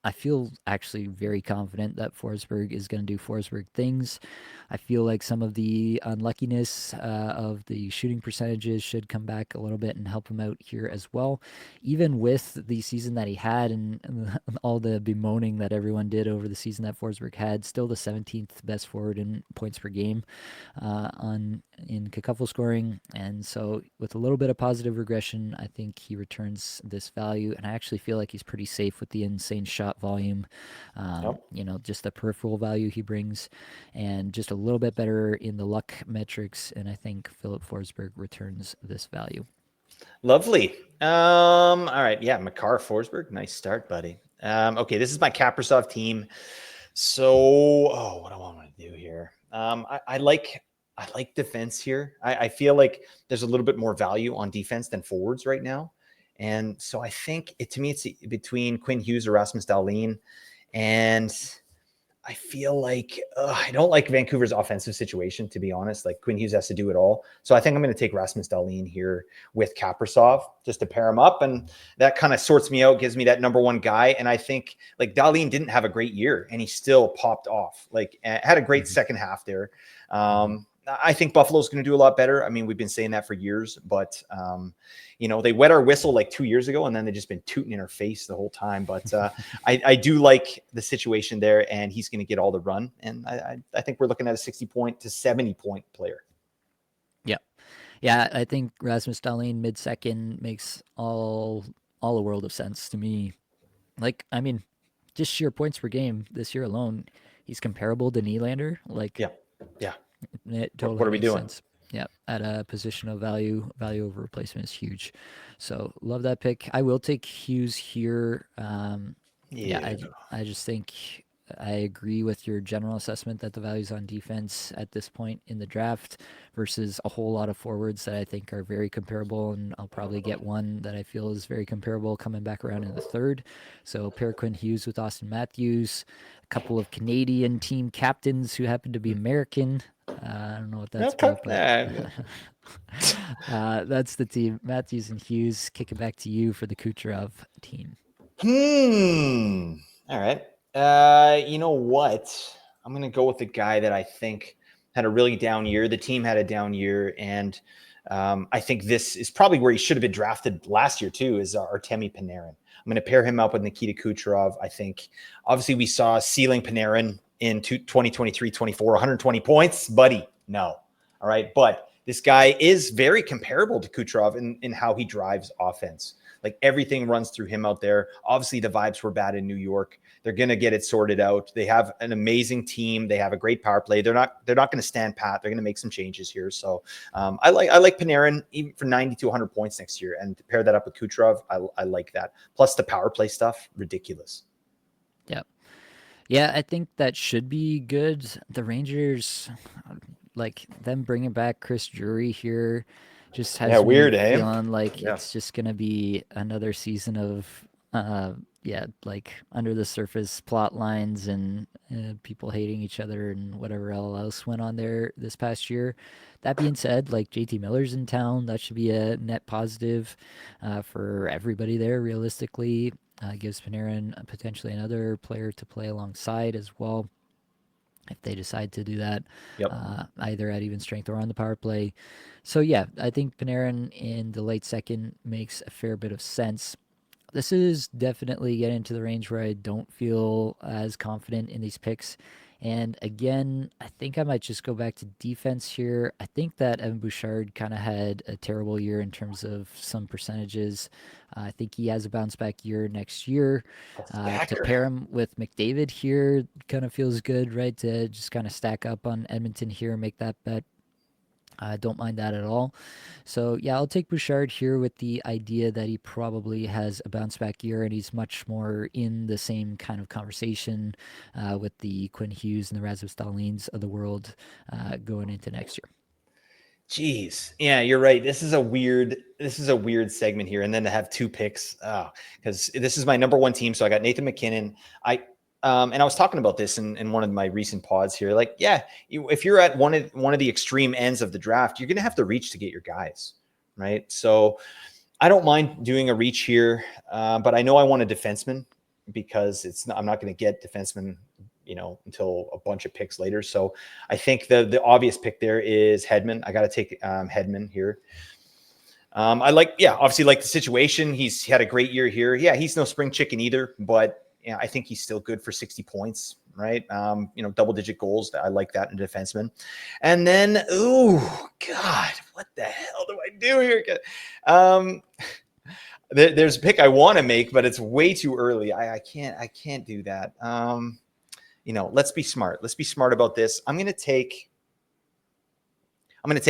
I feel actually very confident that Forsberg is going to do Forsberg things. I feel like some of the unluckiness of the shooting percentages should come back a little bit and help him out here as well. Even with the season that he had and all the bemoaning that everyone did over the season that Forsberg had, still the 17th best forward in points per game in Cacuffle scoring. And so with a little bit of positive regression, I think he returns this value. And I actually feel like he's pretty safe with the insane shot volume, just the peripheral value he brings, and just a little bit better in the luck metrics. And I think Philip Forsberg returns this value. Lovely. All right. Yeah. Makar Forsberg. Nice start, buddy. Okay. This is my Kaprasov team. So, what do I want to do here? I like defense here. I feel like there's a little bit more value on defense than forwards right now. And so I think to me, it's between Quinn Hughes or Rasmus Dahlin. And I feel like I don't like Vancouver's offensive situation, to be honest. Like Quinn Hughes has to do it all. So I think I'm going to take Rasmus Dahlin here with Kaprasov just to pair him up. And that kind of sorts me out, gives me that number one guy. And I think like Dahlin didn't have a great year and he still popped off, like had a great second half there. I think Buffalo's going to do a lot better. I mean, we've been saying that for years, but they wet our whistle like 2 years ago, and then they've just been tooting in our face the whole time. But I do like the situation there, and he's going to get all the run. And I think we're looking at a 60-point to 70-point player. Yeah. Yeah, I think Rasmus Dahlin mid-second makes all a world of sense to me. Like, I mean, just sheer points per game this year alone, he's comparable to Nylander. Like, Yeah, yeah. it What totally are we makes doing? sense. Yeah, at a position of value over replacement is huge. So love that pick. I will take Hughes here. Yeah, Yeah. I just think I agree with your general assessment that the values on defense at this point in the draft versus a whole lot of forwards that I think are very comparable, and I'll probably get one that I feel is very comparable coming back around in the third. So pair Quinn Hughes with Austin Matthews, a couple of Canadian team captains who happen to be American. I don't know what that's Okay. about, but that's the team. Matthews and Hughes. Kick it back to you for the Kucherov team. All right. You know what? I'm going to go with the guy that I think had a really down year. The team had a down year, and I think this is probably where he should have been drafted last year too. Is Artemi Panarin? I'm going to pair him up with Nikita Kucherov. I think obviously we saw ceiling Panarin in 2023-24, 120 points, buddy. No, all right, but this guy is very comparable to Kucherov in how he drives offense. Like everything runs through him out there. Obviously, the vibes were bad in New York. They're going to get it sorted out. They have an amazing team. They have a great power play. They're not going to stand pat. They're going to make some changes here. So I like Panarin even for 90 to 100 points next year. And to pair that up with Kucherov, I like that. Plus the power play stuff, ridiculous. Yeah. Yeah, I think that should be good. The Rangers, like them bringing back Chris Drury here, just Yeah, has me weird, eh? feeling like Yeah. it's just gonna be another season of, yeah, like under the surface plot lines and people hating each other and whatever else went on there this past year. That being said, like JT Miller's in town, that should be a net positive for everybody there. Realistically, gives Panarin potentially another player to play alongside as well if they decide to do that, Yep. either at even strength or on the power play. So yeah, I think Panarin in the late second makes a fair bit of sense. This is definitely getting into the range where I don't feel as confident in these picks. And again, I think I might just go back to defense here. I think that Evan Bouchard kind of had a terrible year in terms of some percentages. I think he has a bounce back year next year. To Backer. pair him with McDavid here kind of feels good, right? To just kind of stack up on Edmonton here and make that bet. I don't mind that at all. So, yeah, I'll take Bouchard here with the idea that he probably has a bounce back year and he's much more in the same kind of conversation with the Quinn Hughes and the Rasmus Dahlins of the world going into next year. Jeez. Yeah, you're right. This is a weird segment here. And then to have two picks, because this is my number one team. So I got Nathan McKinnon. And I was talking about this in one of my recent pods here. Like, yeah, if you're at one of the extreme ends of the draft, you're gonna have to reach to get your guys, right? So I don't mind doing a reach here, but I know I want a defenseman because I'm not going to get defenseman, until a bunch of picks later. So I think the obvious pick there is Hedman. I got to take Hedman here. Obviously like the situation. He's had a great year here. Yeah, he's no spring chicken either, but yeah, I think he's still good for 60 points, right? Double-digit goals. I like that in a defenseman. And then, God, what the hell do I do here? There's a pick I want to make, but it's way too early. I can't do that. Let's be smart. Let's be smart about this. I'm going to take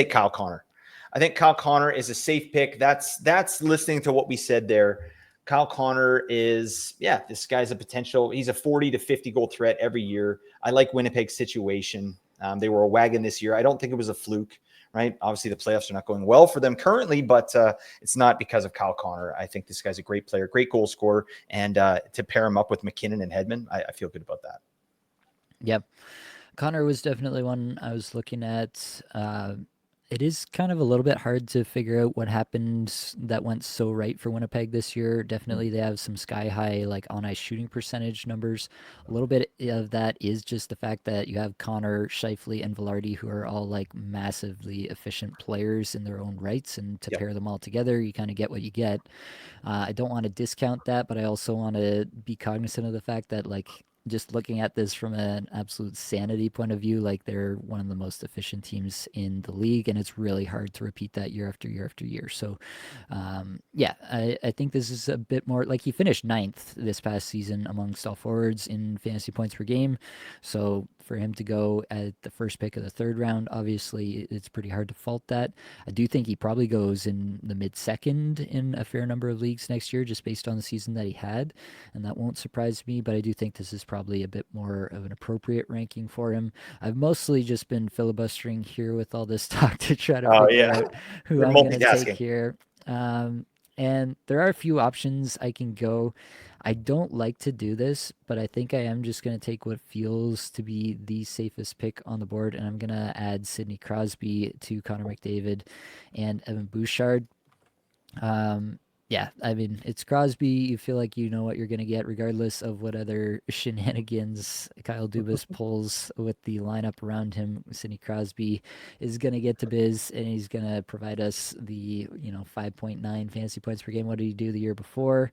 Kyle Connor. I think Kyle Connor is a safe pick. That's listening to what we said there. Kyle Connor is, this guy's a potential. He's a 40 to 50 goal threat every year. I like Winnipeg's situation. They were a wagon this year. I don't think it was a fluke, right? Obviously, the playoffs are not going well for them currently, but it's not because of Kyle Connor. I think this guy's a great player, great goal scorer, and to pair him up with McKinnon and Hedman, I feel good about that. Yep. Connor was definitely one I was looking at. It is kind of a little bit hard to figure out what happened that went so right for Winnipeg this year. Definitely, they have some sky high like on ice shooting percentage numbers. A little bit of that is just the fact that you have Connor, Shifley, and Velarde, who are all like massively efficient players in their own rights, and to Yep. pair them all together, you kind of get what you get. I don't want to discount that, but I also want to be cognizant of the fact that like just looking at this from an absolute sanity point of view, like they're one of the most efficient teams in the league, and it's really hard to repeat that year after year after year. So, yeah, I think this is a bit more like he finished ninth this past season amongst all forwards in fantasy points per game. So for him to go at the first pick of the third round, obviously it's pretty hard to fault that. I do think he probably goes in the mid second in a fair number of leagues next year, just based on the season that he had, and that won't surprise me. But I do think this is probably a bit more of an appropriate ranking for him. I've mostly just been filibustering here with all this talk to try to Oh figure yeah, out who you're I'm gonna take multitasking. here. Um, and there are a few options I can go. I don't like to do this, but I think I am just going to take what feels to be the safest pick on the board, and I'm going to add Sidney Crosby to Connor McDavid and Evan Bouchard. Um, yeah, I mean, it's Crosby. You feel like you know what you're going to get, regardless of what other shenanigans Kyle Dubas pulls with the lineup around him. Sidney Crosby is going to get to biz, and he's going to provide us the 5.9 fantasy points per game. What did he do the year before?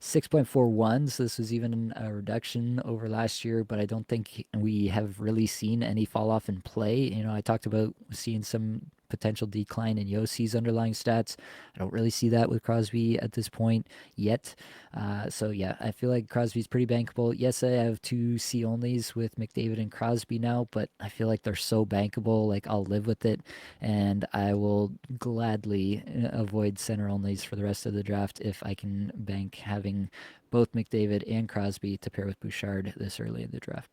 6.41. So this was even a reduction over last year, but I don't think we have really seen any fall off in play. I talked about seeing some potential decline in Yossi's underlying stats. I don't really see that with Crosby at this point yet. So yeah, I feel like Crosby's pretty bankable. Yes, I have two C onlys with McDavid and Crosby now, but I feel like they're so bankable. Like I'll live with it, and I will gladly avoid center onlys for the rest of the draft if I can bank having both McDavid and Crosby to pair with Bouchard this early in the draft.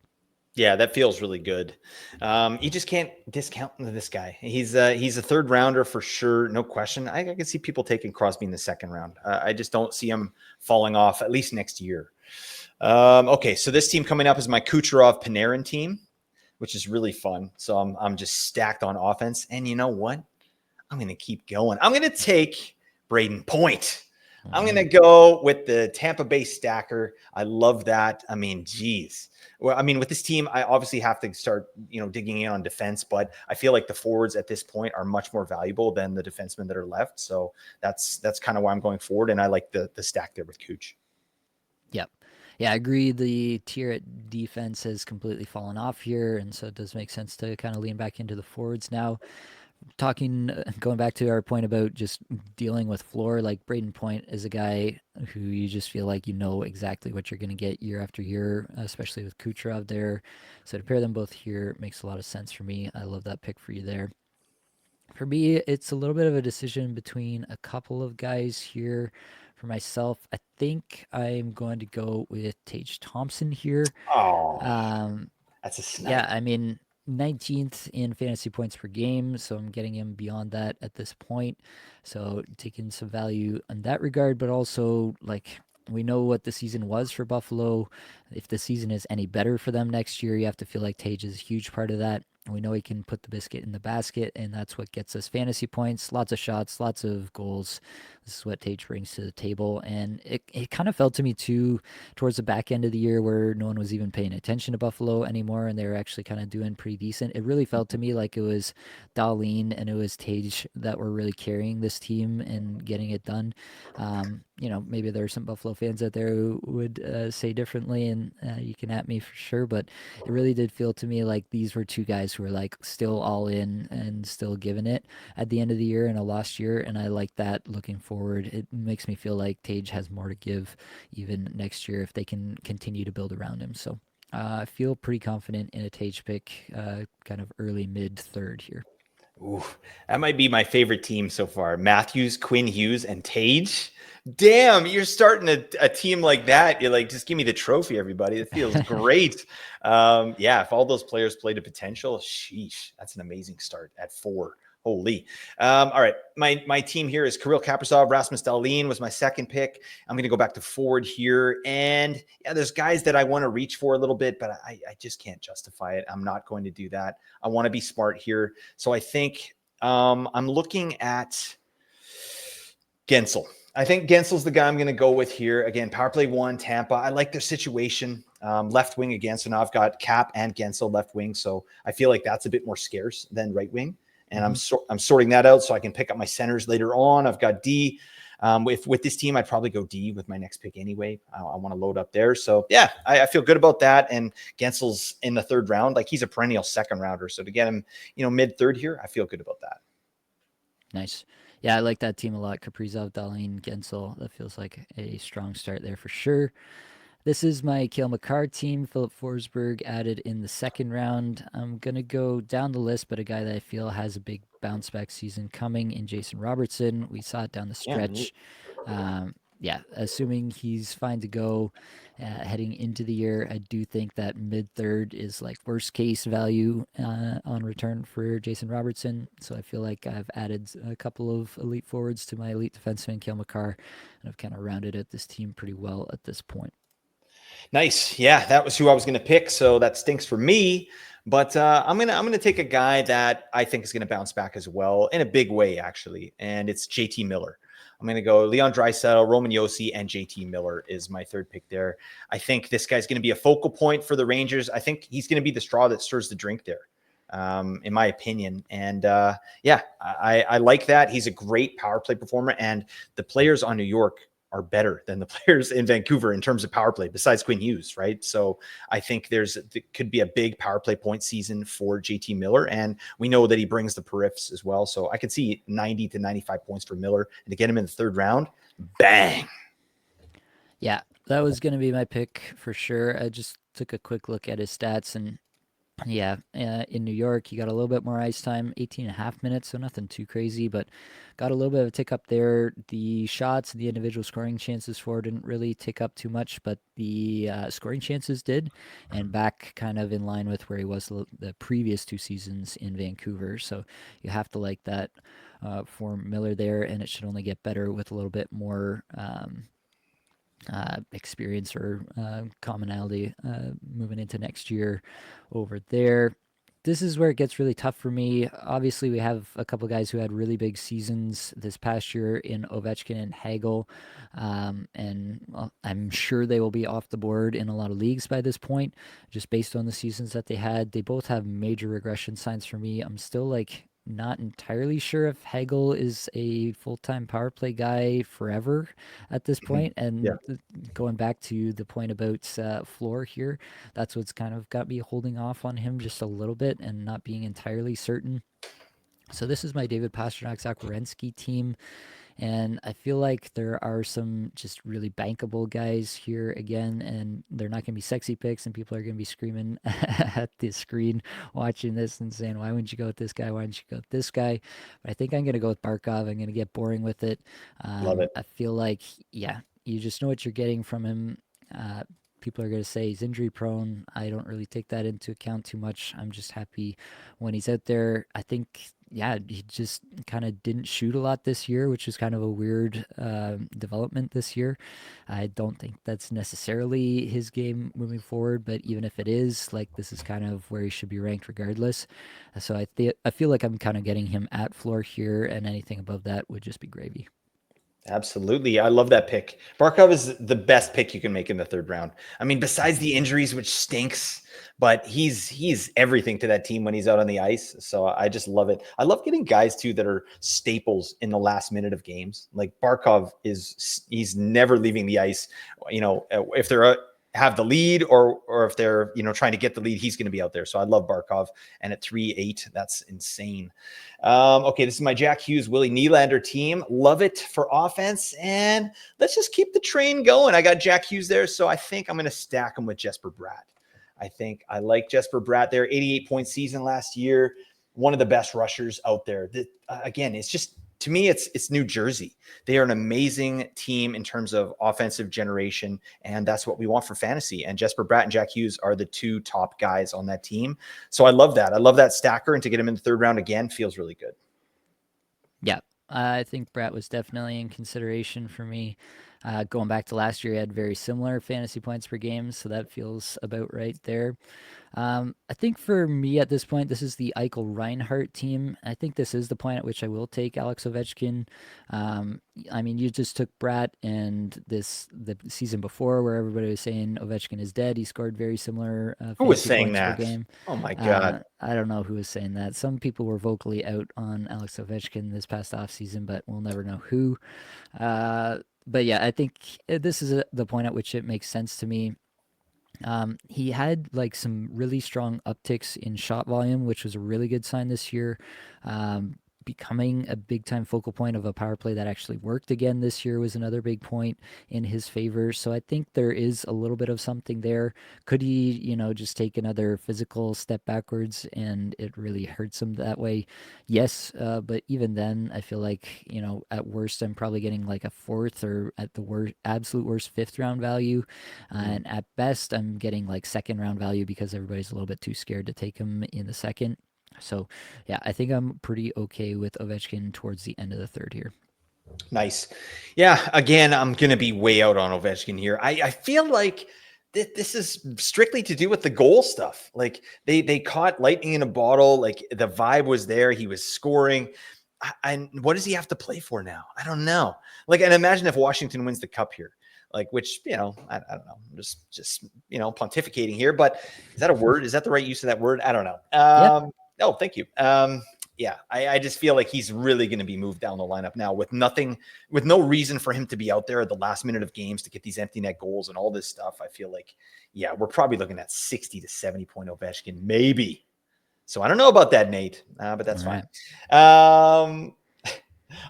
Yeah, that feels really good. You just can't discount this guy. He's a third rounder for sure, no question. I can see people taking Crosby in the second round. I just don't see him falling off at least next year. Okay, so this team coming up is my Kucherov Panarin team, which is really fun. So I'm just stacked on offense, and you know what? I'm going to keep going. I'm going to take Braden Point. I'm going to go with the Tampa Bay stacker. I love that. I mean, geez. Well, I mean, with this team, I obviously have to start, digging in on defense, but I feel like the forwards at this point are much more valuable than the defensemen that are left. So that's kind of why I'm going forward. And I like the stack there with Cooch. Yep. Yeah, I agree. The tier at defense has completely fallen off here, and so it does make sense to kind of lean back into the forwards now. Going back to our point about just dealing with floor, like Braden Point is a guy who you just feel like you know exactly what you're going to get year after year, especially with Kucherov there. So to pair them both here makes a lot of sense for me. I love that pick for you there. For me, it's a little bit of a decision between a couple of guys here. For myself, I think I'm going to go with Tage Thompson here. Oh, Um, that's a snipe. yeah, I mean, 19th in fantasy points per game, so I'm getting him beyond that at this point. So taking some value in that regard, but also like we know what the season was for Buffalo. If the season is any better for them next year, you have to feel like Tage is a huge part of that. We know he can put the biscuit in the basket, and that's what gets us fantasy points. Lots of shots, lots of goals. This is what Tage brings to the table. And it kind of felt to me, too, towards the back end of the year where no one was even paying attention to Buffalo anymore, and they were actually kind of doing pretty decent. It really felt to me like it was Darlene and it was Tage that were really carrying this team and getting it done. Maybe there are some Buffalo fans out there who would say differently, and you can at me for sure, but it really did feel to me like these were two guys who were like still all in and still giving it at the end of the year in a lost year, and I like that looking forward. It makes me feel like Tage has more to give even next year if they can continue to build around him. So I feel pretty confident in a Tage pick, kind of early mid third here. Ooh, that might be my favorite team so far. Matthews, Quinn Hughes, and Tage. Damn, you're starting a team like that. You're like, just give me the trophy, everybody. It feels great. Yeah, if all those players play to potential, sheesh, that's an amazing start at 4. Holy. All right. My team here is Kirill Kaprizov. Rasmus Dahlin was my second pick. I'm going to go back to forward here. And yeah, there's guys that I want to reach for a little bit, but I just can't justify it. I'm not going to do that. I want to be smart here. So I think I'm looking at Gensel. I think Gensel's the guy I'm going to go with here. Again, power play 1, Tampa. I like their situation. Left wing again. So now I've got Cap and Gensel left wing. So I feel like that's a bit more scarce than right wing. And I'm sorting that out so I can pick up my centers later on. I've got D. With this team, I'd probably go D with my next pick anyway. I want to load up there. So yeah, I feel good about that. And Gensel's in the 3rd round. Like, he's a perennial 2nd rounder. So to get him, mid 3rd here, I feel good about that. Nice. Yeah, I like that team a lot. Kaprizov, Dahlin, Gensel. That feels like a strong start there for sure. This is my Cale Makar team. Philip Forsberg added in the 2nd round. I'm going to go down the list, but a guy that I feel has a big bounce back season coming in Jason Robertson. We saw it down the stretch. Yeah, assuming he's fine to go heading into the year, I do think that mid 3rd is like worst case value on return for Jason Robertson. So I feel like I've added a couple of elite forwards to my elite defenseman, Cale Makar, and I've kind of rounded out this team pretty well at this point. Nice. Yeah, that was who I was going to pick. So that stinks for me. But I'm gonna take a guy that I think is going to bounce back as well in a big way, actually, and it's JT Miller. I'm going to go Leon Draisaitl, Roman Josi, and JT Miller is my 3rd pick there. I think this guy's going to be a focal point for the Rangers. I think he's going to be the straw that stirs the drink there, in my opinion. And yeah, I like that. He's a great power play performer, and the players on New York are better than the players in Vancouver in terms of power play, besides Quinn Hughes, right? So I think there could be a big power play point season for JT Miller, and we know that he brings the periffs as well. So I could see 90 to 95 points for Miller, and to get him in the 3rd round, bang. Yeah, that was going to be my pick for sure. I just took a quick look at his stats, and yeah, in New York, he got a little bit more ice time, 18 and a half minutes, so nothing too crazy, but got a little bit of a tick up there. The shots and the individual scoring chances for didn't really tick up too much, but the scoring chances did, and back kind of in line with where he was the previous 2 seasons in Vancouver. So you have to like that for Miller there, and it should only get better with a little bit more experience or commonality moving into next year over there. This is where it gets really tough for me. Obviously, we have a couple guys who had really big seasons this past year in Ovechkin and Hagel, and well, I'm sure they will be off the board in a lot of leagues by this point, just based on the seasons that they had. They both have major regression signs for me. I'm still like not entirely sure if Hagel is a full-time power play guy forever at this point. Yeah. And going back to the point about floor here, that's what's kind of got me holding off on him just a little bit and not being entirely certain. So this is my David Pastrnak, Zach Werenski team. And I feel like there are some just really bankable guys here again, and they're not going to be sexy picks, and people are going to be screaming at the screen watching this and saying, why wouldn't you go with this guy? Why wouldn't you go with this guy? But I think I'm going to go with Barkov. I'm going to get boring with it. Love it. I feel like, yeah, you just know what you're getting from him. People are going to say he's injury prone. I don't really take that into account too much. I'm just happy when he's out there. I think, yeah, he just kind of didn't shoot a lot this year, which is kind of a weird development this year. I don't think that's necessarily his game moving forward, but even if it is, like, this is kind of where he should be ranked regardless. So I feel like I'm kind of getting him at floor here, and anything above that would just be gravy. Absolutely. I love that pick. Barkov is the best pick you can make in the 3rd round. I mean, besides the injuries, which stinks, but he's everything to that team when he's out on the ice. So I just love it. I love getting guys too that are staples in the last minute of games. Like Barkov he's never leaving the ice. If they're have the lead or if they're trying to get the lead, he's going to be out there. So I love Barkov, and at 3-8, that's insane. Okay, this is my Jack Hughes, Willie Nylander team. Love it for offense, and let's just keep the train going. I got Jack Hughes there, so I think I'm going to stack him with Jesper Bratt. I think I like Jesper Bratt there. 88-point season last year, one of the best rushers out there. Again, it's just, to me, it's New Jersey. They are an amazing team in terms of offensive generation, and that's what we want for fantasy. And Jesper Bratt and Jack Hughes are the 2 top guys on that team. So I love that. I love that stacker, and to get him in the 3rd round again feels really good. Yeah, I think Bratt was definitely in consideration for me. Going back to last year, he had very similar fantasy points per game, so that feels about right there. I think for me at this point, this is the Eichel Reinhardt team. I think this is the point at which I will take Alex Ovechkin. Um, I mean, you just took Brat and the season before where everybody was saying Ovechkin is dead. He scored very similar Who was fantasy saying points per that? game. Oh my God. I don't know who was saying that. Some people were vocally out on Alex Ovechkin this past offseason, but we'll never know who. Uh, but yeah, I think this is the point at which it makes sense to me. He had like some really strong upticks in shot volume, which was a really good sign this year. Becoming a big time focal point of a power play that actually worked again this year was another big point in his favor. So I think there is a little bit of something there. Could he, just take another physical step backwards and it really hurts him that way? Yes, but even then, I feel like, at worst, I'm probably getting like a fourth or at the worst, absolute worst, fifth round value. Mm. And at best, I'm getting like second round value because everybody's a little bit too scared to take him in the second. So, yeah, I think I'm pretty okay with Ovechkin towards the end of the third here. Nice. Yeah, again, I'm going to be way out on Ovechkin here. I feel like this is strictly to do with the goal stuff. Like they caught lightning in a bottle. Like the vibe was there. He was scoring. And what does he have to play for now? I don't know. Like, and imagine if Washington wins the cup here. Like, which, I don't know. I'm just pontificating here, but is that a word? Is that the right use of that word? I don't know. Yep. Oh, thank you. Yeah, I just feel like he's really going to be moved down the lineup now with no reason for him to be out there at the last minute of games to get these empty net goals and all this stuff. I feel like, yeah, we're probably looking at 60 to 70 point Ovechkin, maybe. So I don't know about that, Nate, but that's fine. I'm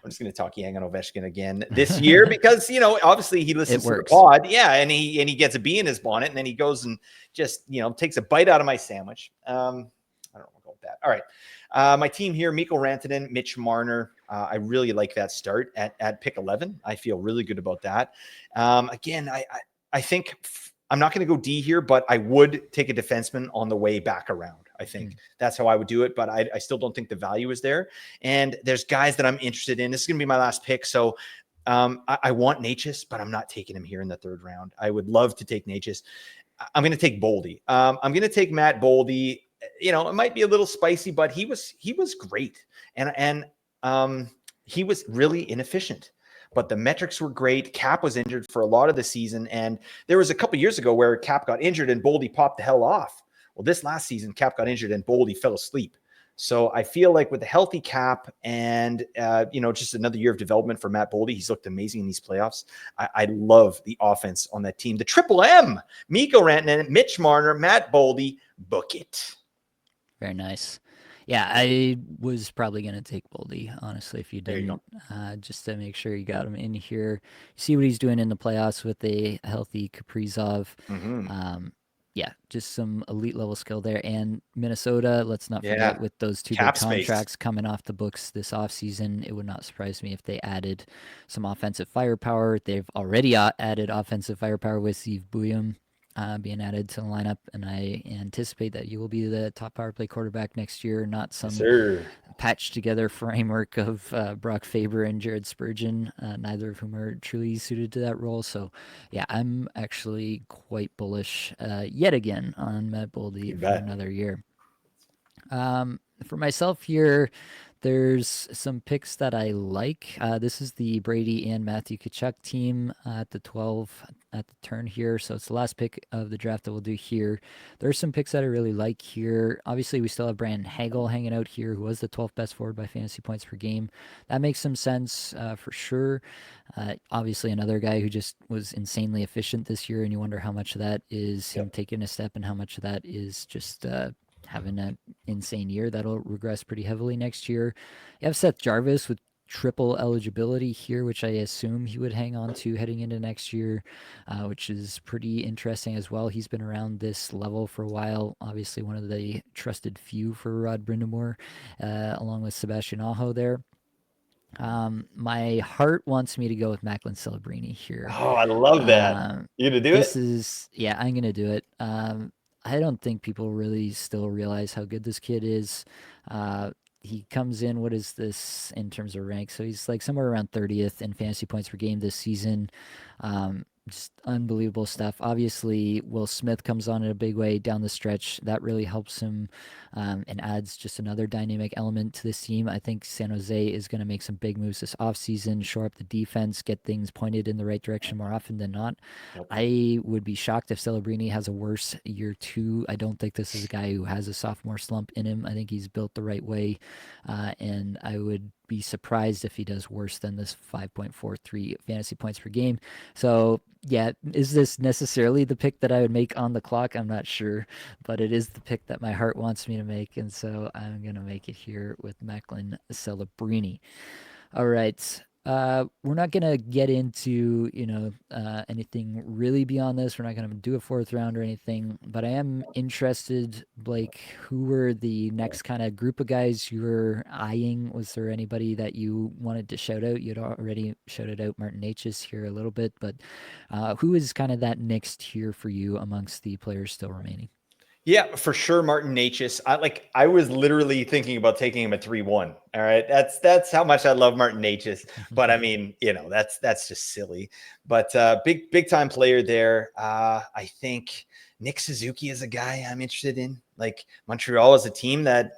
just going to talk Yang on Ovechkin again this year because obviously he listens to the pod, yeah, and he gets a bee in his bonnet, and then he goes and just takes a bite out of my sandwich. I don't know what that. All right, my team here: Mikko Rantanen, Mitch Marner. I really like that start at pick 11. I feel really good about that. Again, I think I'm not going to go D here, but I would take a defenseman on the way back around. I think that's how I would do it, but I still don't think the value is there. And there's guys that I'm interested in. This is going to be my last pick. So I want Natchez, but I'm not taking him here in the third round. I would love to take Natchez. I'm going to take Boldy. I'm going to take Matt Boldy. It might be a little spicy, but he was great. And he was really inefficient. But the metrics were great. Cap was injured for a lot of the season. And there was a couple years ago where Cap got injured and Boldy popped the hell off. Well, this last season, Cap got injured and Boldy fell asleep. So I feel like with a healthy Cap and, just another year of development for Matt Boldy, he's looked amazing in these playoffs. I love the offense on that team. The Triple M, Mikko Rantanen, Mitch Marner, Matt Boldy, book it. Very nice. Yeah, I was probably going to take Boldy, honestly, if you didn't, just to make sure you got him in here. See what he's doing in the playoffs with a healthy Kaprizov. Mm-hmm. Yeah, just some elite level skill there. And Minnesota, let's not forget, Yeah. with those two Cap big space. contracts coming off the books this offseason, it would not surprise me if they added some offensive firepower. They've already added offensive firepower with Steve Bouillon being added to the lineup, and I anticipate that you will be the top power play quarterback next year, not some patched together framework of Brock Faber and Jared Spurgeon, neither of whom are truly suited to that role. So, yeah, I'm actually quite bullish yet again on Matt Boldy for another year. For myself here, there's some picks that I like. This is the Brady and Matthew Tkachuk team at the 12 at the turn here. So it's the last pick of the draft that we'll do here. There's some picks that I really like here. Obviously, we still have Brandon Hagel hanging out here, who was the 12th best forward by fantasy points per game. That makes some sense for sure. Obviously, another guy who just was insanely efficient this year, and you wonder how much of that is him taking a step and how much of that is just having an insane year that'll regress pretty heavily next year. You have Seth Jarvis with triple eligibility here, which I assume he would hang on to heading into next year, which is pretty interesting as well. He's been around this level for a while. Obviously, one of the trusted few for Rod Brindamore, along with Sebastian Aho there. My heart wants me to go with Macklin Celebrini here. Oh, I love that. You gonna do this it? Yeah, I'm gonna do it. I don't think people really still realize how good this kid is. he comes in. What is this in terms of rank? So he's like somewhere around 30th in fantasy points per game this season. Just unbelievable stuff. Obviously, Will Smith comes on in a big way down the stretch. That really helps him and adds just another dynamic element to this team. I think San Jose is going to make some big moves this offseason, shore up the defense, get things pointed in the right direction more often than not. Yep. I would be shocked if Celebrini has a worse year two. I don't think this is a guy who has a sophomore slump in him. I think he's built the right way, and I would be surprised if he does worse than this 5.43 fantasy points per game. So, yeah, is this necessarily the pick that I would make on the clock? I'm not sure, but it is the pick that my heart wants me to make, and so I'm going to make it here with Macklin Celebrini. All right. We're not gonna get into anything really beyond this. We're not gonna do a fourth round or anything, but I am interested, Blake. Who were the next kind of group of guys you were eyeing? Was there anybody that you wanted to shout out? You'd already shouted out Martin H's here a little bit, but who is kind of that next tier for you amongst the players still remaining? Yeah, for sure, Martin Necas. I was literally thinking about taking him at 3-1. All right. That's how much I love Martin Necas. But I mean, that's just silly. But big time player there. I think Nick Suzuki is a guy I'm interested in. Like Montreal is a team that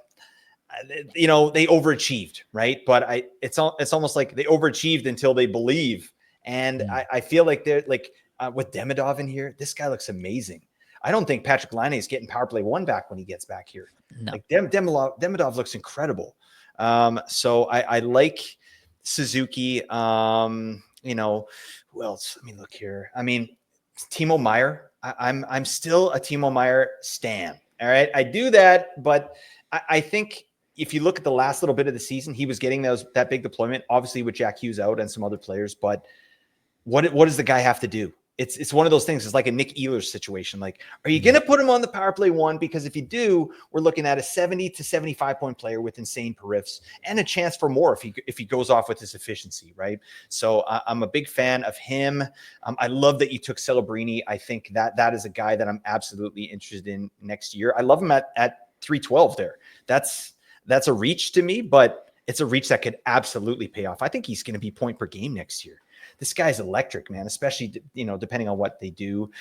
they overachieved, right? But it's almost like they overachieved until they believe. And I feel like they're like with Demidov in here, this guy looks amazing. I don't think Patrick Laine is getting power play one back when he gets back here. No. Like Demidov looks incredible. So I like Suzuki. Who else? Let me look here. I mean, Timo Meyer. I'm still a Timo Meyer stan. All right, I do that, but I think if you look at the last little bit of the season, he was getting that big deployment, obviously with Jack Hughes out and some other players. But what does the guy have to do? It's one of those things. It's like a Nick Ehlers situation. Like, are you going to put him on the power play one? Because if you do, we're looking at a 70 to 75 point player with insane periffs and a chance for more if he goes off with his efficiency, right? So I'm a big fan of him. I love that you took Celebrini. I think that is a guy that I'm absolutely interested in next year. I love him at 312 there. That's a reach to me, but it's a reach that could absolutely pay off. I think he's going to be point per game next year. This guy's electric, man, especially, depending on what they do.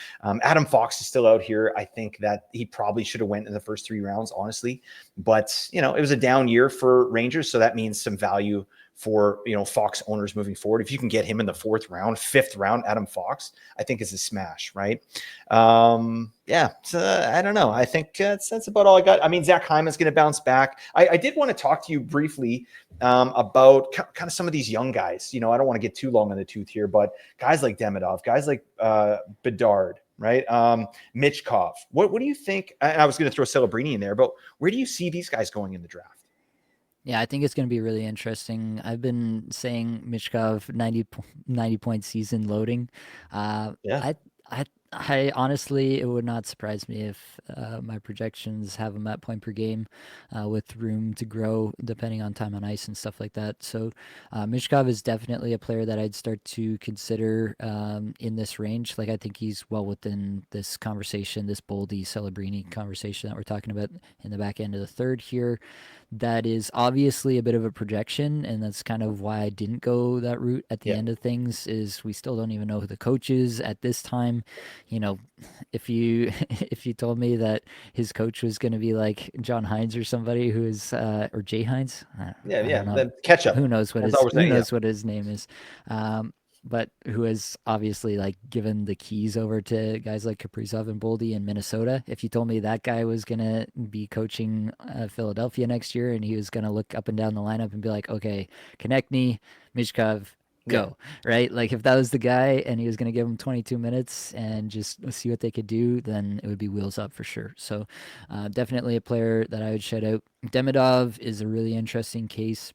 Adam Fox is still out here. I think that he probably should have went in the first 3 rounds, honestly. But, it was a down year for Rangers. So that means some value for, Fox owners moving forward. If you can get him in the 4th round, 5th round, Adam Fox, I think is a smash, right? So I don't know. I think that's about all I got. I mean, Zach Hyman's going to bounce back. I did want to talk to you briefly about kind of some of these young guys. I don't want to get too long in the tooth here, but guys like Demidov, guys like Bedard, right? Michkov. What do you think? I was going to throw Celebrini in there, but where do you see these guys going in the draft? Yeah, I think it's going to be really interesting. I've been saying Michkov 90 point season loading. Yeah. I honestly, it would not surprise me if my projections have him at point per game with room to grow depending on time on ice and stuff like that. So Mishkov is definitely a player that I'd start to consider in this range. Like I think he's well within this conversation, this Boldy Celebrini conversation that we're talking about in the back end of the third here. That is obviously a bit of a projection, and that's kind of why I didn't go that route at the end of things. Is we still don't even know who the coach is at this time. If you if you told me that his coach was going to be like John Hines or somebody who is or Jay Hines, I don't know. The catch up. Who knows what That's all we're saying, what his name is. But who has obviously like given the keys over to guys like Kaprizov and Boldy in Minnesota. If you told me that guy was gonna be coaching Philadelphia next year and he was gonna look up and down the lineup and be like, okay, Konechny, Mishkov, go, right? Like if that was the guy and he was gonna give him 22 minutes and just see what they could do, then it would be wheels up for sure. So definitely a player that I would shout out. Demidov is a really interesting case.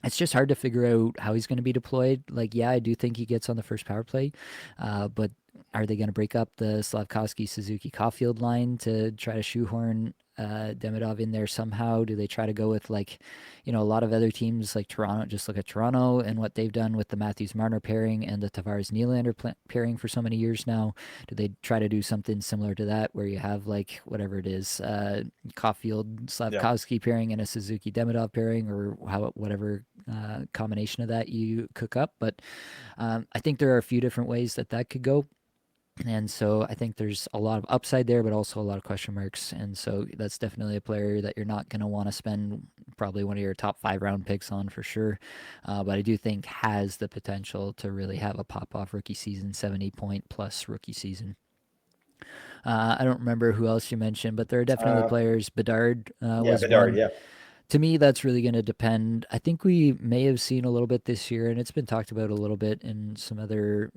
It's just hard to figure out how he's going to be deployed. Like, yeah, I do think he gets on the first power play, but are they going to break up the Slavkovsky Suzuki Caulfield line to try to shoehorn Demidov in there somehow? Do they try to go with like, a lot of other teams like Toronto? Just look at Toronto and what they've done with the Matthews Marner pairing and the Tavares Nylander pairing for so many years now. Do they try to do something similar to that where you have like whatever it is, Caulfield Yeah. Slavkovsky pairing and a Suzuki Demidov pairing, or whatever combination of that you cook up? But I think there are a few different ways that could go. And so I think there's a lot of upside there, but also a lot of question marks. And so that's definitely a player that you're not going to want to spend probably one of your top 5 round picks on for sure. But I do think has the potential to really have a pop off rookie season, 70-point plus rookie season. I don't remember who else you mentioned, but there are definitely Uh, players. Bedard yeah, was Bedard. one. Yeah. To me, that's really going to depend. I think we may have seen a little bit this year, and it's been talked about a little bit in some other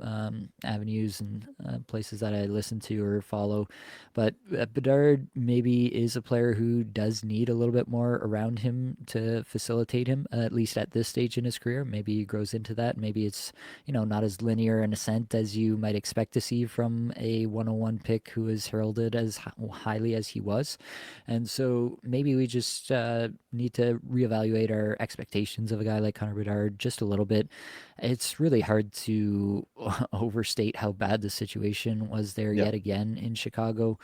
avenues and places that I listen to or follow. But Bedard maybe is a player who does need a little bit more around him to facilitate him, at least at this stage in his career. Maybe he grows into that. Maybe it's not as linear an ascent as you might expect to see from a 101 pick who is heralded as highly as he was. And so maybe we just need to reevaluate our expectations of a guy like Connor Bedard just a little bit. It's really hard to overstate how bad the situation was there Yeah. yet again in Chicago.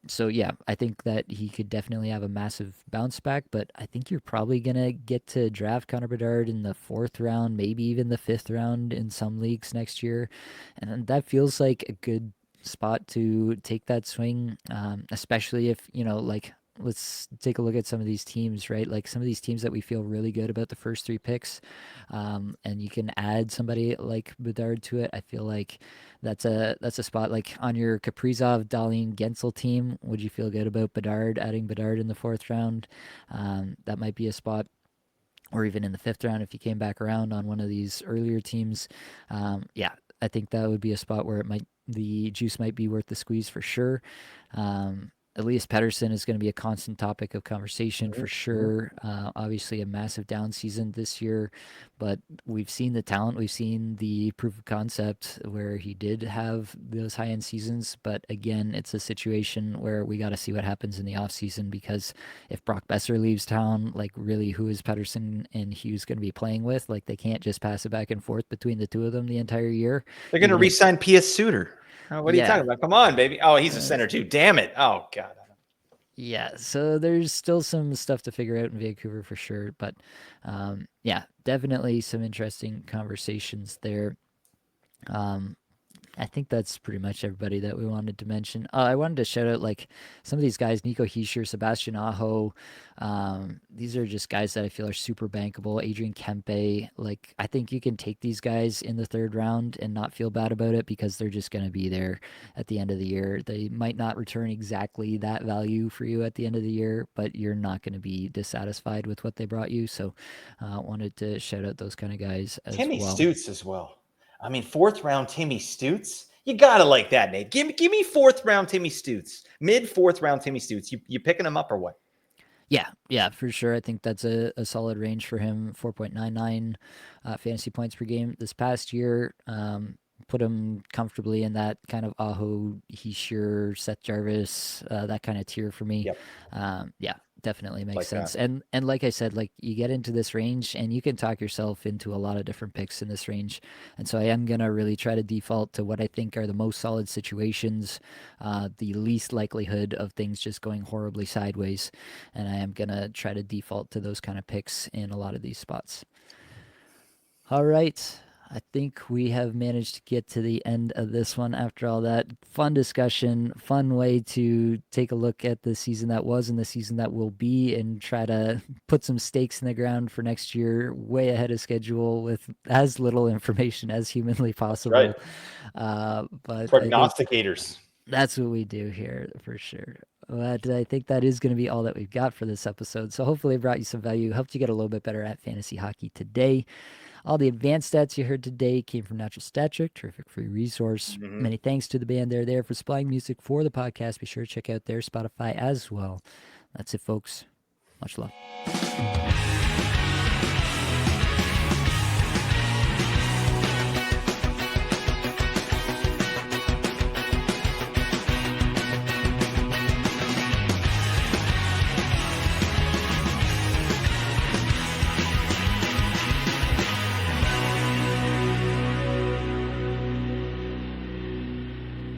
So yeah, I think that he could definitely have a massive bounce back, but I think you're probably gonna get to draft Connor Bedard in the 4th round, maybe even the 5th round in some leagues next year, and that feels like a good spot to take that swing, especially if, like, let's take a look at some of these teams, right? Like some of these teams that we feel really good about the first 3 picks, and you can add somebody like Bedard to it. I feel like that's a spot like on your Kaprizov, Dahlin, Gensel team. Would you feel good about Bedard, adding Bedard in the 4th round? That might be a spot, or even in the 5th round if you came back around on one of these earlier teams. Yeah, I think that would be a spot where the juice might be worth the squeeze for sure. Elias Pettersson is going to be a constant topic of conversation for Mhm. sure. Obviously, a massive down season this year, but we've seen the talent. We've seen the proof of concept where he did have those high end seasons. But again, it's a situation where we got to see what happens in the offseason, because if Brock Besser leaves town, like really, who is Pettersson and Hughes going to be playing with? Like they can't just pass it back and forth between the two of them the entire year, They're going to even if, re-sign P.S. Suter. What are you talking yeah. about? Come on, baby. Oh, he's a Uh, center too. Damn it. Oh God. Yeah, so there's still some stuff to figure out in Vancouver for sure, but yeah, definitely some interesting conversations there. Um, I think that's pretty much everybody that we wanted to mention. I wanted to shout out like some of these guys: Nico Hischier, Sebastian Aho. These are just guys that I feel are super bankable. Adrian Kempe. Like I think you can take these guys in the 3rd round and not feel bad about it, because they're just going to be there at the end of the year. They might not return exactly that value for you at the end of the year, but you're not going to be dissatisfied with what they brought you. So, wanted to shout out those kind of guys as Timmy well. Stutes as well. I mean, 4th round Timmy Stutes. You gotta like that, Nate. Give me 4th round Timmy Stutes. Mid 4th round Timmy Stutes. You picking him up or what? Yeah, yeah, for sure. I think that's a solid range for him. 4.99 fantasy points per game this past year. Put him comfortably in that kind of Aho, Heisher, Seth Jarvis, that kind of tier for me. Yep. Yeah, definitely makes Like that. sense. And like I said, like you get into this range and you can talk yourself into a lot of different picks in this range. And so I am gonna really try to default to what I think are the most solid situations, the least likelihood of things just going horribly sideways, and I am gonna try to default to those kind of picks in a lot of these spots. All right. I think we have managed to get to the end of this one after all that fun discussion, fun way to take a look at the season that was and the season that will be, and try to put some stakes in the ground for next year way ahead of schedule with as little information as humanly That's right. possible. But I think Prognosticators. that's what we do here for sure. But I think that is going to be all that we've got for this episode. So hopefully it brought you some value, helped you get a little bit better at fantasy hockey today. All the advanced stats you heard today came from Natural Stat Trick, terrific free resource. Mm-hmm. Many thanks to the band there for supplying music for the podcast. Be sure to check out their Spotify as well. That's it, folks. Much love.